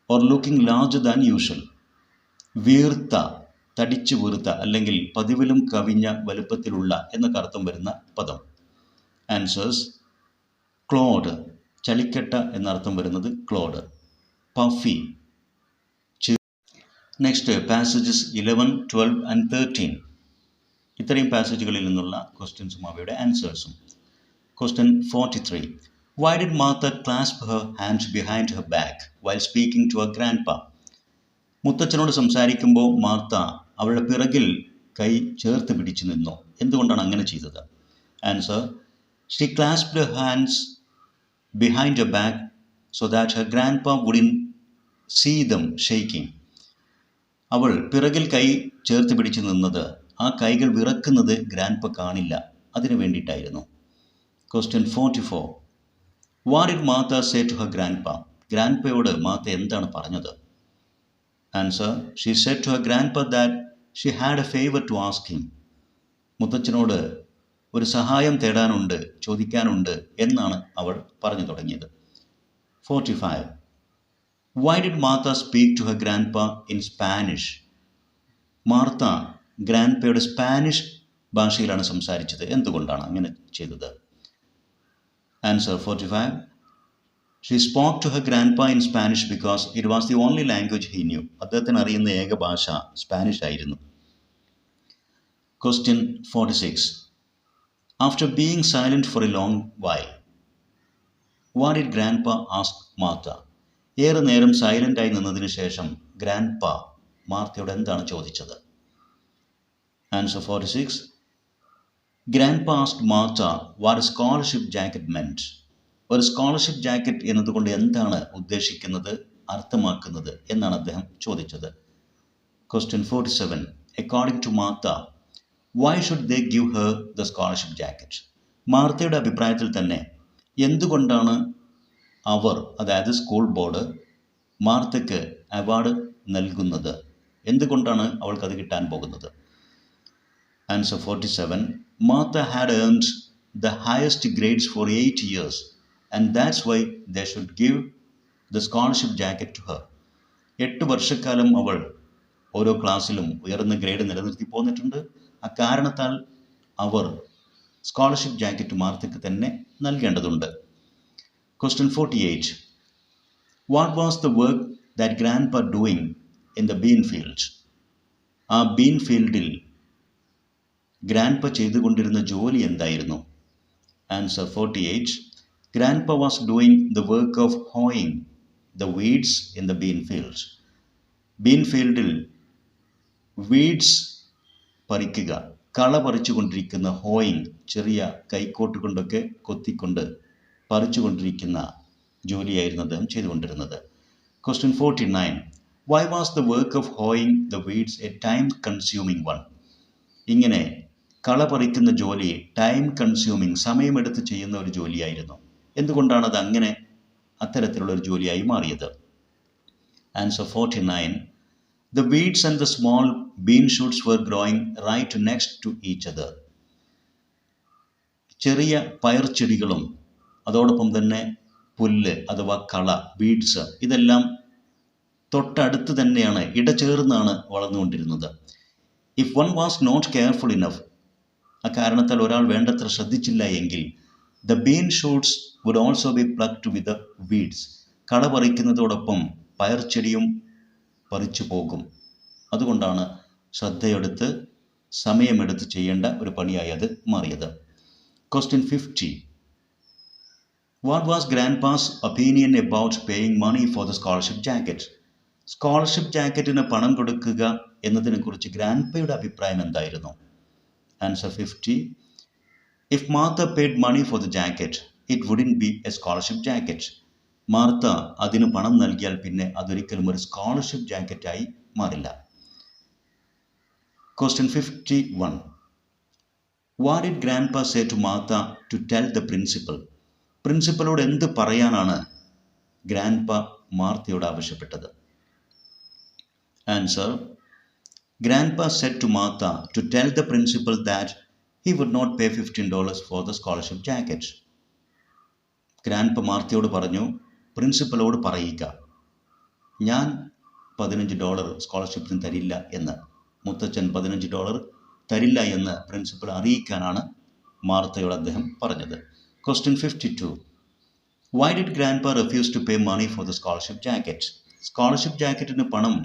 or looking larger than usual. വീർത്ത, തടിച്ചു വീർത്ത അല്ലെങ്കിൽ പതിവിലും കവിഞ്ഞ വലുപ്പത്തിലുള്ള എന്നൊക്കെ അർത്ഥം വരുന്ന പദം. ആൻസേഴ്സ്: ക്ലോഡ്, ചളിക്കട്ട എന്നർത്ഥം വരുന്നത് Claude. Puffy. Next passages 11, 12 and 13. ഇത്രയും പാസേജുകളിൽ നിന്നുള്ള ക്വസ്റ്റ്യൻസും അവയുടെ ആൻസേഴ്സും. Question 43. Why did Martha clasp her hands behind her back while speaking to her grandpa? മുത്തച്ഛനോട് സംസാരിക്കുമ്പോൾ മാർത്ത അവളുടെ പിറകിൽ കൈ ചേർത്ത് പിടിച്ചു നിന്നു. എന്തുകൊണ്ടാണ് അങ്ങനെ ചെയ്തത്? Answer: she clasped her hands behind her back so that her grandpa wouldn't see them shaking. അവൾ പിറകിൽ കൈ ചേർത്ത് പിടിച്ചു നിന്നത് ആ കൈകൾ വിറക്കുന്നത് ഗ്രാൻഡ് പ കാണില്ല, അതിനു വേണ്ടിയിട്ടായിരുന്നു. Question 44. What did Martha say to her grandpa? ഗ്രാൻഡ് പയോട് മാർത്ത എന്താണ് പറഞ്ഞത്? Answer: she said to her grandpa that she had a favour to ask him. മുത്തച്ഛനോട് ഒരു സഹായം തേടാനുണ്ട്, ചോദിക്കാനുണ്ട് എന്നാണ് അവൾ പറഞ്ഞു തുടങ്ങിയത്. 45. Why did Martha speak to her grandpa in Spanish? മാർത്ത ഗ്രാൻഡ്പയോട് സ്പാനിഷ് ഭാഷയിലാണ് സംസാരിച്ചത്. എന്തുകൊണ്ടാണ് അങ്ങനെ ചെയ്തത്? Answer 45. She spoke to her grandpa in Spanish because it was the only language he knew. അദ്ദേഹത്തിന് അറിയുന്ന ഏക ഭാഷ സ്പാനിഷ് ആയിരുന്നു. Question 46. After being silent for a long while, what did grandpa ask Martha? ഏറെ നേരം സൈലൻ്റായി നിന്നതിന് ശേഷം ഗ്രാൻഡ് പാ മാർത്തയോട് എന്താണ് ചോദിച്ചത്? Answer 46. Grandpa asked Martha what a scholarship jacket meant. ഒരു സ്കോളർഷിപ്പ് ജാക്കറ്റ് എന്നതുകൊണ്ട് എന്താണ് ഉദ്ദേശിക്കുന്നത്, അർത്ഥമാക്കുന്നത് എന്നാണ് അദ്ദേഹം ചോദിച്ചത്. Question 47. According to Martha, why should they give her the scholarship jacket? മാർത്തയുടെ അഭിപ്രായത്തിൽ തന്നെ എന്തുകൊണ്ടാണ് അവർ, അതായത് സ്കൂൾ ബോർഡ്, മാർത്തയ്ക്ക് അവാർഡ് നൽകുന്നത്? എന്തുകൊണ്ടാണ് അവൾക്കത് കിട്ടാൻ പോകുന്നത്? Answer 47. Martha had earned the highest grades for 8 years and that's why they should give the scholarship jacket to her. 8 വർഷക്കാലം അവൾ ഓരോ ക്ലാസ്സിലും ഉയർന്ന ഗ്രേഡ് നിലനിർത്തി പോന്നിട്ടുണ്ട്. അക്കാരണത്താൽ അവർ സ്കോളർഷിപ്പ് ജാക്കറ്റ് മാർത്തയ്ക്ക് തന്നെ നൽകേണ്ടതുണ്ട്. Question 48. What was the work that grandpa doing in the bean field? ആ been ഫീൽഡിൽ ഗ്രാൻഡ്പ ചെയ്തുകൊണ്ടിരുന്ന ജോലി എന്തായിരുന്നു? Answer 48. Grandpa was doing the work of hoeing the weeds in the bean field. Been ഫീൽഡിൽ weeds പറിക്കുക, കള പറിച്ചുകൊണ്ടിരിക്കുന്ന hoeing, ചെറിയ കൈക്കോട്ട് കൊണ്ടൊക്കെ കൊത്തിക്കൊണ്ട് പറിച്ചുകൊണ്ടിരിക്കുന്ന ജോലിയായിരുന്നു അദ്ദേഹം ചെയ്തുകൊണ്ടിരുന്നത്. Question 49. Why was the work of hoeing the weeds a time consuming one? ഇങ്ങനെ കള പറിക്കുന്ന ജോലി ടൈം കൺസ്യൂമിങ്, സമയമെടുത്ത് ചെയ്യുന്ന ഒരു ജോലിയായിരുന്നു. എന്തുകൊണ്ടാണ് അത് അങ്ങനെ അത്തരത്തിലുള്ളൊരു ജോലിയായി മാറിയത്? Answer 49. The weeds and the small bean shoots were growing right next to each other. ചെറിയ പയർ ചെടികളും അതോടൊപ്പം തന്നെ പുല്ല് അഥവാ കള, ബീഡ്സ്, ഇതെല്ലാം തൊട്ടടുത്ത് തന്നെയാണ്, ഇടചേർന്നാണ് വളർന്നുകൊണ്ടിരുന്നത്. If one was not careful enough, അക്കാരണത്താൽ ഒരാൾ വേണ്ടത്ര ശ്രദ്ധിച്ചില്ല എങ്കിൽ the bean shoots would also be plucked with the weeds. കള പറിക്കുന്നതോടൊപ്പം പയർ ചെടിയും പറിച്ചു പോകും. അതുകൊണ്ടാണ് ശ്രദ്ധയെടുത്ത് സമയമെടുത്ത് ചെയ്യേണ്ട ഒരു പണിയായി അത് മാറിയത്. Question 50. What was grandpa's opinion about paying money for the scholarship jacket? Scholarship ജാക്കറ്റിന് പണം കൊടുക്കുക എന്നതിനെക്കുറിച്ച് ഗ്രാൻഡ്പയുടെ അഭിപ്രായം എന്തായിരുന്നു? Answer 50. If Martha paid money for the jacket it wouldn't be a scholarship jacket. മാർത്ത അതിന് പണം നൽകിയാൽ പിന്നെ അതൊരിക്കലും ഒരു സ്കോളർഷിപ്പ് ജാക്കറ്റായി മാറില്ല. Question 51. What did grandpa say to Martha to tell the principal? പ്രിൻസിപ്പലോട് എന്ത് പറയാനാണ് ഗ്രാൻഡ്പാ മാർത്തയോട് ആവശ്യപ്പെട്ടത്? Answer: grandpa Z to Martha to tell the principal that he would not pay $15 for the scholarship jacket. Grandpa മാർത്തയോട് പറഞ്ഞു, പ്രിൻസിപ്പലോട് പറയുക, ഞാൻ $15 സ്കോളർഷിപ്പിന് തരില്ല എന്ന്. മുത്തച്ഛൻ $15 തരില്ല എന്ന് പ്രിൻസിപ്പൽ അറിയിക്കാനാണ് മാർത്തയോട് അദ്ദേഹം പറഞ്ഞത്. Question 52. Why did grandpa refuse to pay money for the scholarship jacket? Scholarship ജാക്കറ്റിന് പണം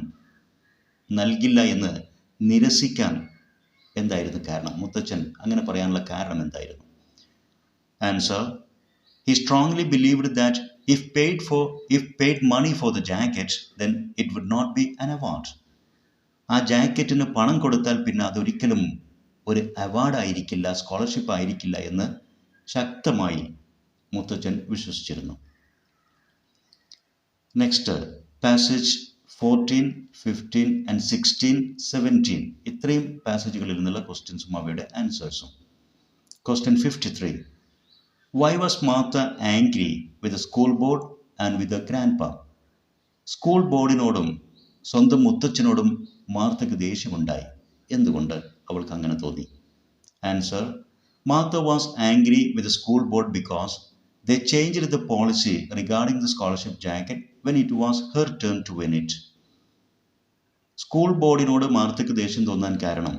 നൽകില്ല എന്ന് നിരസിക്കാൻ എന്തായിരുന്നു കാരണം? മുത്തച്ഛൻ അങ്ങനെ പറയാനുള്ള കാരണം എന്തായിരുന്നു? Answer: he strongly believed that if paid money for the jacket, then it would not be an award. ആ ജാക്കറ്റിന് പണം കൊടുത്താൽ പിന്നെ അതൊരിക്കലും ഒരു അവാർഡായിരിക്കില്ല, സ്കോളർഷിപ്പ് ആയിരിക്കില്ല എന്ന് ശക്തമായി മുത്തച്ഛൻ വിശ്വസിച്ചിരുന്നു. നെക്സ്റ്റ് പാസേജ് 14, 15 ആൻഡ് 16, 17 ഇത്രയും പാസേജുകളിൽ നിന്നുള്ള ക്വസ്റ്റ്യൻസും അവയുടെ ആൻസേഴ്സും. Question 53. Why was Martha angry with the school board and with her grandpa? School ബോർഡിനോടും സ്വന്തം മുത്തച്ഛനോടും മാർത്തയ്ക്ക് ദേഷ്യമുണ്ടായി. എന്തുകൊണ്ട് അവൾക്ക് അങ്ങനെ തോന്നി? Answer: Martha was angry with the school board because they changed the policy regarding the scholarship jacket when it was her turn to win it. School ബോർഡിനോട് മാർത്തയ്ക്ക് ദേഷ്യം തോന്നാൻ കാരണം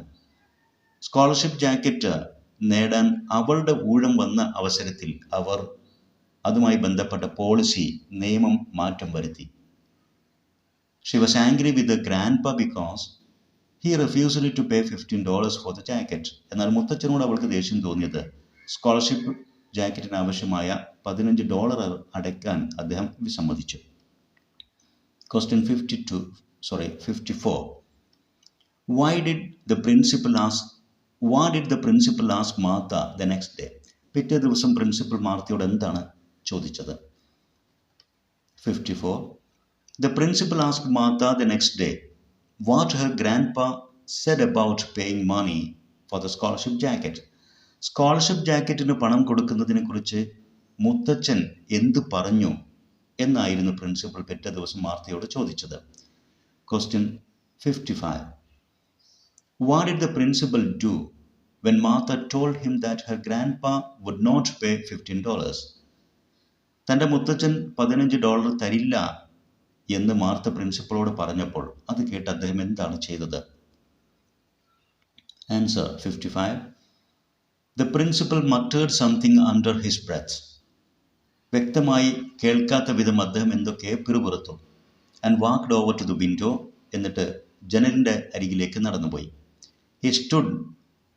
സ്കോളർഷിപ്പ് ജാക്കറ്റ് നേടാൻ അവളുടെ ഊഴം വന്ന അവസരത്തിൽ അവർ അതുമായി ബന്ധപ്പെട്ട പോളിസി നിയമം മാറ്റം വരുത്തി. She was angry with the grandpa because he refused to pay $15 for the jacket. എന്നാൽ മുത്തച്ഛനോട് അവൾക്ക് ദേഷ്യം തോന്നിയത് സ്കോളർഷിപ്പ് ജാക്കറ്റിന് ആവശ്യമായ $15 അടയ്ക്കാൻ അദ്ദേഹം വിസമ്മതിച്ചു. Question 54. What did the principal ask Martha the next day? പിറ്റേ ദിവസം പ്രിൻസിപ്പൽ മാർത്തയോട് എന്താണ് ചോദിച്ചത്? 54. The principal asked Martha the next day what her grandpa said about paying money for the scholarship jacket. Scholarship ജാക്കറ്റിന് പണം കൊടുക്കുന്നതിനെ കുറിച്ച് മുത്തച്ഛൻ എന്ത് പറഞ്ഞു എന്നായിരുന്നു പ്രിൻസിപ്പൽ പിറ്റേ ദിവസം മാർത്തയോട് ചോദിച്ചത്. Question 55. What did the principal do when Martha told him that her grandpa would not pay $15? തൻ്റെ മുത്തച്ഛൻ $15 തരില്ല എന്ന് മാർത്ത പ്രിൻസിപ്പളോട് പറഞ്ഞപ്പോൾ അത് കേട്ട് അദ്ദേഹം എന്താണ് ചെയ്തത്? Answer 55. The principal muttered something under his breath. വ്യക്തമായി കേൾക്കാത്ത വിധം അദ്ദേഹം എന്തൊക്കെ പിറുപിറുത്തു. And walked over to the window. എന്നിട്ട് ജനലിൻ്റെ അരികിലേക്ക് നടന്നുപോയി. He stood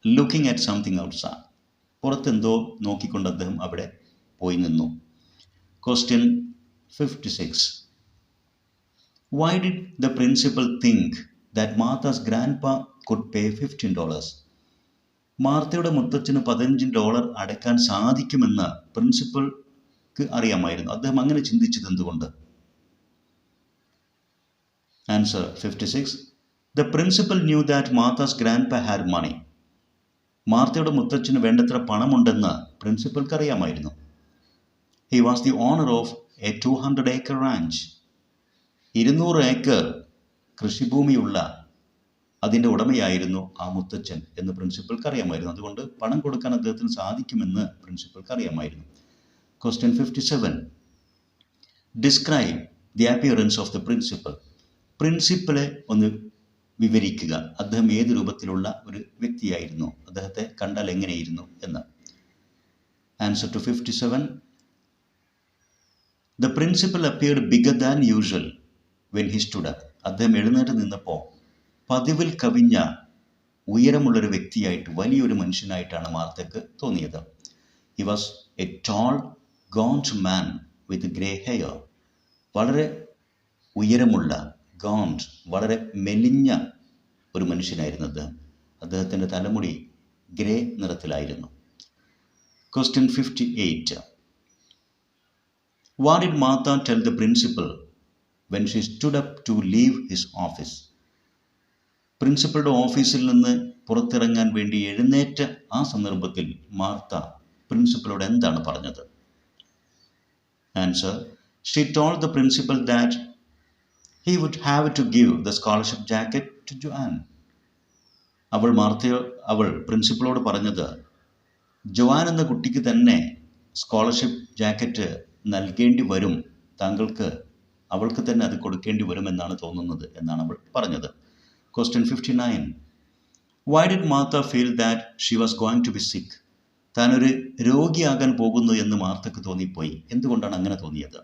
looking at something outside. പുറത്തെന്തോ നോക്കിക്കൊണ്ട് അദ്ദേഹം അവിടെ പോയി നിന്നു. Question 56. Why did the principal think that Martha's grandpa could pay $15? മാർത്തയുടെ മുത്തച്ഛന് $15 അടയ്ക്കാൻ സാധിക്കുമെന്ന് പ്രിൻസിപ്പൾക്ക് അറിയാമായിരുന്നു. അദ്ദേഹം അങ്ങനെ ചിന്തിച്ചത് എന്തുകൊണ്ട്? Answer 56. The principal knew that Martha's grandpa had money. മാർത്തയുടെ മുത്തച്ഛന് വേണ്ടത്ര പണമുണ്ടെന്ന് പ്രിൻസിപ്പൾക്ക് അറിയാമായിരുന്നു. He was the owner of a 200-acre ranch. 200 acre കൃഷിഭൂമിയുള്ള അതിൻ്റെ ഉടമയായിരുന്നു ആ മുത്തച്ഛൻ എന്ന് പ്രിൻസിപ്പൾക്ക് അറിയാമായിരുന്നു. അതുകൊണ്ട് പണം കൊടുക്കാൻ അദ്ദേഹത്തിന് സാധിക്കുമെന്ന് പ്രിൻസിപ്പൾക്ക് അറിയാമായിരുന്നു. Question 57. Describe the appearance of the principal. പ്രിൻസിപ്പലെ ഒന്ന് വിവരിക്കുക. അദ്ദേഹം ഏത് രൂപത്തിലുള്ള ഒരു വ്യക്തിയായിരുന്നു, അദ്ദേഹത്തെ കണ്ടാൽ എങ്ങനെയായിരുന്നു എന്ന്. Answer to 57. The principal appeared bigger than usual when he stood up. അദ്ദേഹം എഴുന്നേറ്റ് നിന്നപ്പോൾ പതിവിൽ കവിഞ്ഞ ഉയരമുള്ളൊരു വ്യക്തിയായിട്ട്, വലിയൊരു മനുഷ്യനായിട്ടാണ് മാർത്തയ്ക്ക് തോന്നിയത്. He was a tall, gaunt man with grey hair. വളരെ ഉയരമുള്ള, ഗോണ്ട്, വളരെ മെലിഞ്ഞ ഒരു മനുഷ്യനായിരുന്നു അദ്ദേഹം. അദ്ദേഹത്തിൻ്റെ തലമുടി grey നിറത്തിലായിരുന്നു. Question 58. What did Martha tell the principal when she stood up to leave his office? പ്രിൻസിപ്പളുടെ ഓഫീസിൽ നിന്ന് പുറത്തിറങ്ങാൻ വേണ്ടി എഴുന്നേറ്റ ആ സന്ദർഭത്തിൽ മാർത്ത പ്രിൻസിപ്പളോട് എന്താണ് പറഞ്ഞത്? Answer: She told the principal that he would have to give the scholarship jacket to Joanne. അവൾ പ്രിൻസിപ്പളോട് പറഞ്ഞത് ജോവാൻ എന്ന കുട്ടിക്ക് തന്നെ സ്കോളർഷിപ്പ് ജാക്കറ്റ് നൽകേണ്ടി വരും, അവൾക്ക് തന്നെ അത് കൊടുക്കേണ്ടി വരുമെന്നാണ് തോന്നുന്നത് എന്നാണ് അവൾ പറഞ്ഞത്. Question 59. Why did Martha feel that she was going to be sick? താനൊരു രോഗിയാകാൻ പോകുന്നു എന്ന് മാർത്തക്ക് തോന്നിപ്പോയി. എന്തുകൊണ്ടാണ് അങ്ങനെ തോന്നിയത്?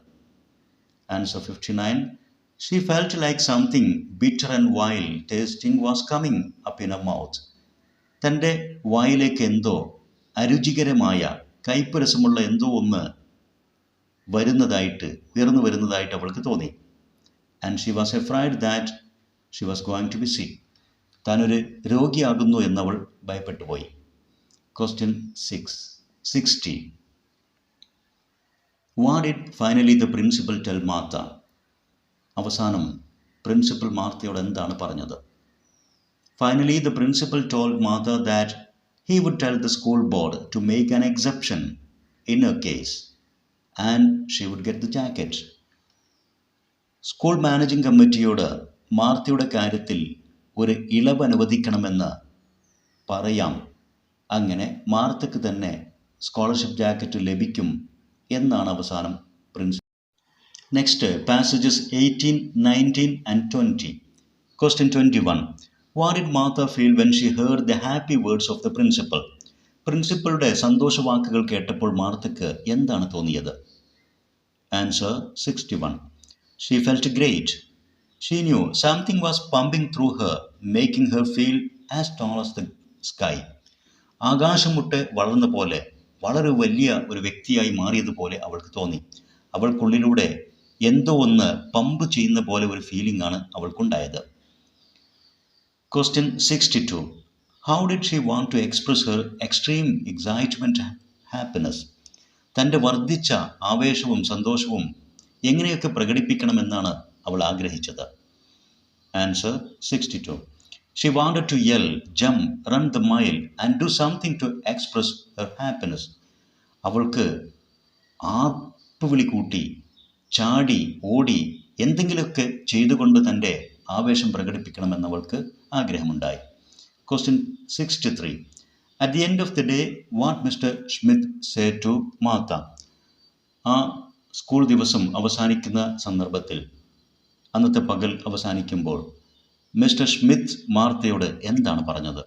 Answer 59. She felt like something bitter and vile tasting was coming up in her mouth. തൻ്റെ വായിലേക്ക് എന്തോ അരുചികരമായ കയ്പ് രസമുള്ള എന്തോ ഒന്ന് ഉയർന്നു വരുന്നതായിട്ട് അവൾക്ക് തോന്നി. And she was afraid that she was going to be sick. താനൊരു രോഗിയാകുന്നു എന്നവൾ ഭയപ്പെട്ടു പോയി. Question 60. What did finally the principal tell Martha? അവസാനം പ്രിൻസിപ്പൽ മാർത്തയോട് എന്താണ് പറഞ്ഞത്? Finally, the principal told Martha that he would tell the school board to make an exception in her case and she would get the jacket. School managing കമ്മിറ്റിയോട് മാർത്തയുടെ കാര്യത്തിൽ ഒരു ഇളവ് അനുവദിക്കണമെന്ന് പറയാം. അങ്ങനെ മാർത്തയ്ക്ക് തന്നെ സ്കോളർഷിപ്പ് ജാക്കറ്റ് ലഭിക്കും എന്നാണ് അവസാനം principal. Next passages 18, 19 and 20. Question 21. What did Martha feel when she heard the happy words of the principal? പ്രിൻസിപ്പളുടെ സന്തോഷവാക്കുകൾ കേട്ടപ്പോൾ മാർത്തയ്ക്ക് എന്താണ് തോന്നിയത്? Answer 61. She felt great. She knew something was pumping through her, making her feel as tall as the sky. ആകാശം മുട്ടെ വളർന്ന പോലെ, വളരെ വലിയ ഒരു വ്യക്തിയായി മാറിയതുപോലെ അവൾക്ക് തോന്നി. അവൾക്കുള്ളിലൂടെ എന്തോ ഒന്ന് പമ്പ് ചെയ്യുന്ന പോലെ ഒരു ഫീലിംഗ് ആണ് അവൾക്കുണ്ടായത്. Question 62. How did she want to express her extreme excitement and happiness? തൻ്റെ വർദ്ധിച്ച ആവേശവും സന്തോഷവും എങ്ങനെയൊക്കെ പ്രകടിപ്പിക്കണമെന്നാണ് അവൾ ആഗ്രഹിച്ചത്? Answer 62. She wanted to yell, jump, run the mile and do something to express her happiness. അവൾക്ക് ആർപ്പുവിളി കൂട്ടി, ചാടി, ഓടി എന്തെങ്കിലുമൊക്കെ ചെയ്തുകൊണ്ട് തൻ്റെ ആവേശം പ്രകടിപ്പിക്കണമെന്ന് അവൾക്ക് ആഗ്രഹമുണ്ടായി. Question 63. At the end of the day, what Mr. Smith said to Martha? ആ സ്കൂൾ ദിവസം അവസാനിക്കുന്ന സന്ദർഭത്തിൽ, അന്നത്തെ പകൽ അവസാനിക്കുമ്പോൾ മിസ്റ്റർ സ്മിത്ത് മാർത്തയോട് എന്താണ് പറഞ്ഞത്?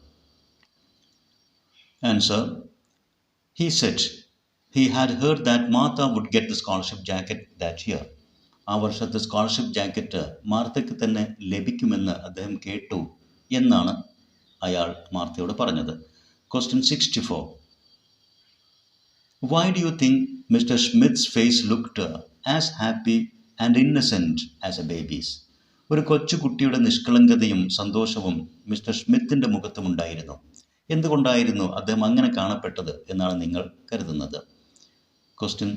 Answer. He said he had heard that Martha would get the scholarship jacket that year. ആ വർഷത്തെ സ്കോളർഷിപ്പ് ജാക്കറ്റ് മാർത്തയ്ക്ക് തന്നെ ലഭിക്കുമെന്ന് അദ്ദേഹം കേട്ടു എന്നാണ് അയാൾ മാർത്തയോട് പറഞ്ഞത്. Question 64. Why do you think Mr. Smith's face looked as happy and innocent as a baby's? ഒരു കൊച്ചുകുട്ടിയുടെ നിഷ്കളങ്കതയും സന്തോഷവും മിസ്റ്റർ സ്മിത്തിൻ്റെ മുഖത്തുമുണ്ടായിരുന്നു. എന്തുകൊണ്ടായിരുന്നു അദ്ദേഹം അങ്ങനെ കാണപ്പെട്ടത് എന്നാണ് നിങ്ങൾ കരുതുന്നത്? Question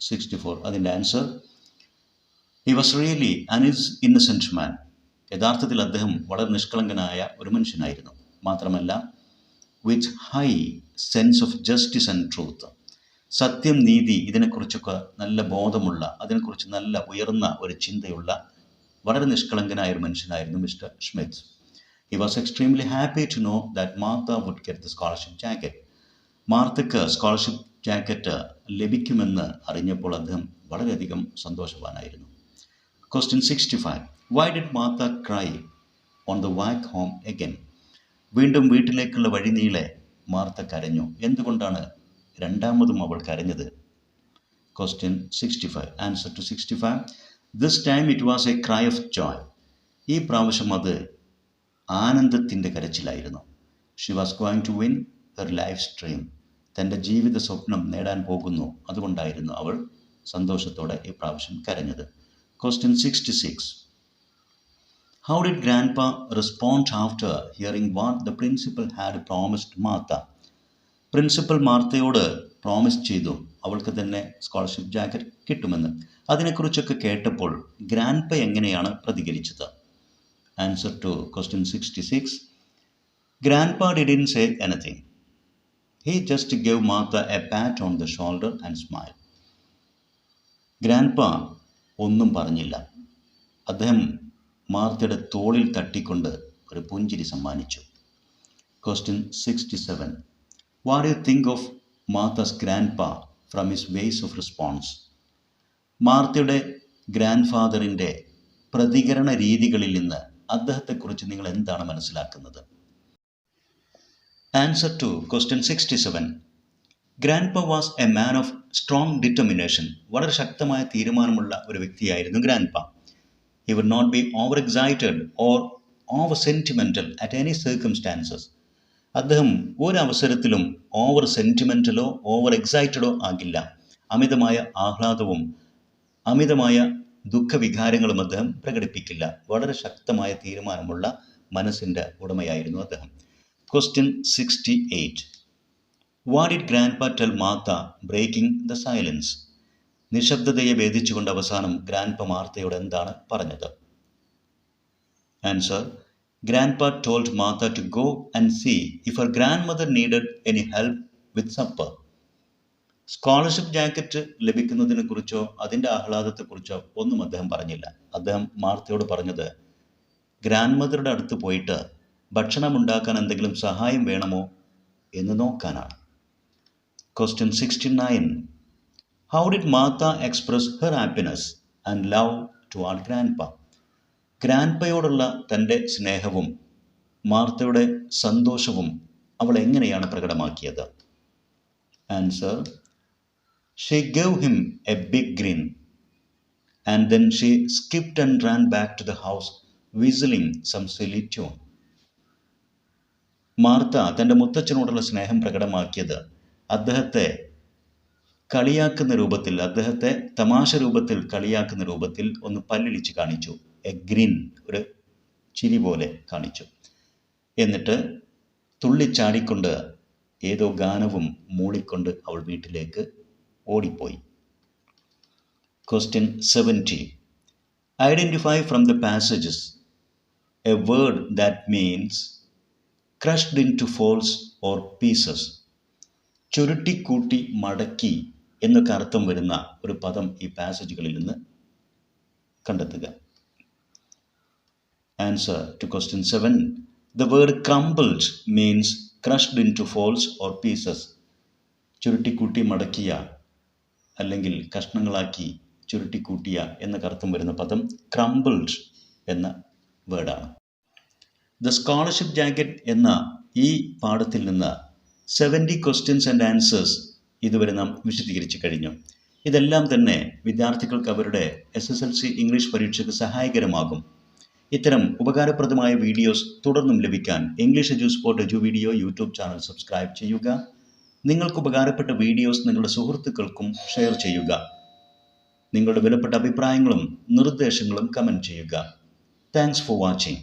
64. അതിൻ്റെ answer, he was really an innocent man. യഥാർത്ഥത്തിൽ അദ്ദേഹം വളരെ നിഷ്കളങ്കനായ ഒരു മനുഷ്യനായിരുന്നു. മാത്രമല്ല, with high sense of justice and truth, സത്യം, നീതി ഇതിനെക്കുറിച്ചൊക്കെ നല്ല ബോധമുള്ള, അതിനെക്കുറിച്ച് നല്ല ഉയർന്ന ഒരു ചിന്തയുള്ള വളരെ നിഷ്കളങ്കനായ ഒരു മനുഷ്യനായിരുന്നു mister Smith. He was extremely happy to know that Martha would get the scholarship jacket. മാർത്തയ്ക്ക് സ്കോളർഷിപ്പ് ജാക്കറ്റ് ലഭിക്കുമെന്ന് അറിഞ്ഞപ്പോൾ അദ്ദേഹം വളരെയധികം സന്തോഷവാനായിരുന്നു. Question 65. Why did Martha cry on the walk home again? വീണ്ടും വീട്ടിലേക്കുള്ള വഴി നീളെ മാർത്ത കരഞ്ഞു. എന്തുകൊണ്ടാണ് രണ്ടാമതും അവൾ കരഞ്ഞത്? Question 65. Answer to 65. This time it was a cry of joy. ഈ പ്രാവശ്യം അത് ആനന്ദത്തിൻ്റെ കരച്ചിലായിരുന്നു. She was going to win her life's dream. തൻ്റെ ജീവിത സ്വപ്നം നേടാൻ പോകുന്നു. അതുകൊണ്ടായിരുന്നു അവൾ സന്തോഷത്തോടെ ഈ പ്രാവശ്യം കരഞ്ഞത്. Question 66. How did Grandpa respond after hearing what the principal had promised Martha? Principal മാർത്തയോട് പ്രോമിസ് ചെയ്തു അവൾക്ക് തന്നെ സ്കോളർഷിപ്പ് ജാക്കറ്റ് കിട്ടുമെന്ന്. അതിനെക്കുറിച്ചൊക്കെ കേട്ടപ്പോൾ ഗ്രാൻഡ്പ എങ്ങനെയാണ് പ്രതികരിച്ചത്? Answer to question 66. Grandpa didn't say anything. He just gave Martha a pat on the shoulder and smiled. Grandpa ഒന്നും പറഞ്ഞില്ല. അദ്ദേഹം മാർത്തയുടെ തോളിൽ തട്ടിക്കൊണ്ട് ഒരു പുഞ്ചിരി സമ്മാനിച്ചു. Question 67. What do you think of Martha's grandpa from his ways of response? മാർത്തയുടെ ഗ്രാൻഡ് ഫാദറിൻ്റെ പ്രതികരണ രീതികളിൽ നിന്ന് അദ്ദേഹത്തെക്കുറിച്ച് നിങ്ങൾ എന്താണ് മനസ്സിലാക്കുന്നത്? Answer to question 67. Grandpa was a man of strong determination. വളരെ ശക്തമായ തീരുമാനമുള്ള ഒരു വ്യക്തിയായിരുന്നു grandpa. He would not be overexcited or over sentimental at any circumstances. അദ്ദേഹം ഒരവസരത്തിലും ഓവർ സെൻറ്റിമെൻ്റലോ ഓവർ എക്സൈറ്റഡോ ആകില്ല. അമിതമായ ആഹ്ലാദവും അമിതമായ ദുഃഖവികാരങ്ങളും അദ്ദേഹം പ്രകടിപ്പിക്കില്ല. വളരെ ശക്തമായ തീരുമാനമുള്ള മനസ്സിൻ്റെ ഉടമയായിരുന്നു അദ്ദേഹം. Question 68. What did Grandpa tell Martha breaking the silence? നിശബ്ദതയെ ഭേദിച്ചുകൊണ്ട് അവസാനം ഗ്രാൻഡ്പ മാർത്തയോട് എന്താണ് പറഞ്ഞത്? Answer: Grandpa told Martha to go and see if her grandmother needed any help with supper. Scholarship jacket ലഭിക്കുന്നതിനെ കുറിച്ചോ അതിൻ്റെ ആഹ്ലാദത്തെക്കുറിച്ചോ ഒന്നും അദ്ദേഹം പറഞ്ഞില്ല. അദ്ദേഹം മാർത്തയോട് പറഞ്ഞത് ഗ്രാൻഡ് മദറുടെ അടുത്ത് പോയിട്ട് ഭക്ഷണം ഉണ്ടാക്കാൻ എന്തെങ്കിലും സഹായം വേണമോ എന്ന് നോക്കാനാണ്. Question 69. How did Martha express her happiness and love toward Grandpa? ഗ്രാൻഡ്പയോടുള്ള തൻ്റെ സ്നേഹവും മാർത്തയുടെ സന്തോഷവും അവൾ എങ്ങനെയാണ് പ്രകടമാക്കിയത്? Answer: She gave him a big grin and then she skipped and ran back to the house whistling some silly tune. Martha തൻ്റെ മുത്തച്ഛനോടുള്ള സ്നേഹം പ്രകടമാക്കിയത് അദ്ദേഹത്തെ കളിയാക്കുന്ന രൂപത്തിൽ, അദ്ദേഹത്തെ തമാശ രൂപത്തിൽ കളിയാക്കുന്ന രൂപത്തിൽ ഒന്ന് പല്ലിളിച്ച് കാണിച്ചു. എ ഗ്രിൻ, ഒരു ചിരി പോലെ കാണിച്ചു. എന്നിട്ട് തുള്ളിച്ചാടിക്കൊണ്ട് ഏതോ ഗാനവും മൂളിക്കൊണ്ട് അവൾ വീട്ടിലേക്ക് ഓടിപ്പോയി. Question 70. Identify from the passages a word that means crushed into folds or pieces. ചുരുട്ടിക്കൂട്ടി മടക്കി എന്നൊക്കെ അർത്ഥം വരുന്ന ഒരു പദം ഈ പാസേജുകളിൽ നിന്ന് കണ്ടെത്തുക. Answer to question 7. The word crumbled means crushed into folds or pieces. ചുരുട്ടിക്കൂട്ടി മടക്കിയ അല്ലെങ്കിൽ കഷ്ണങ്ങളാക്കി ചുരുട്ടിക്കൂട്ടിയ എന്നൊക്കെ അർത്ഥം വരുന്ന പദം ക്രംബിൾഡ് എന്ന വേർഡാണ്. ദ സ്കോളർഷിപ്പ് ജാക്കറ്റ് എന്ന ഈ പാഠത്തിൽ നിന്ന് 70 questions and answers ഇതുവരെ നാം വിശദീകരിച്ചു കഴിഞ്ഞു. ഇതെല്ലാം തന്നെ വിദ്യാർത്ഥികൾക്ക് അവരുടെ SSLC ഇംഗ്ലീഷ് പരീക്ഷയ്ക്ക് സഹായകരമാകും. ഇത്തരം ഉപകാരപ്രദമായ വീഡിയോസ് തുടർന്നും ലഭിക്കാൻ ഇംഗ്ലീഷ് എഡ്യൂസ്പോർട്ട് എഡു-വീഡിയോ യൂട്യൂബ് ചാനൽ സബ്സ്ക്രൈബ് ചെയ്യുക. നിങ്ങൾക്ക് ഉപകാരപ്പെട്ട വീഡിയോസ് നിങ്ങളുടെ സുഹൃത്തുക്കൾക്കും ഷെയർ ചെയ്യുക. നിങ്ങളുടെ വിലപ്പെട്ട അഭിപ്രായങ്ങളും നിർദ്ദേശങ്ങളും കമൻറ്റ് ചെയ്യുക. Thanks for watching.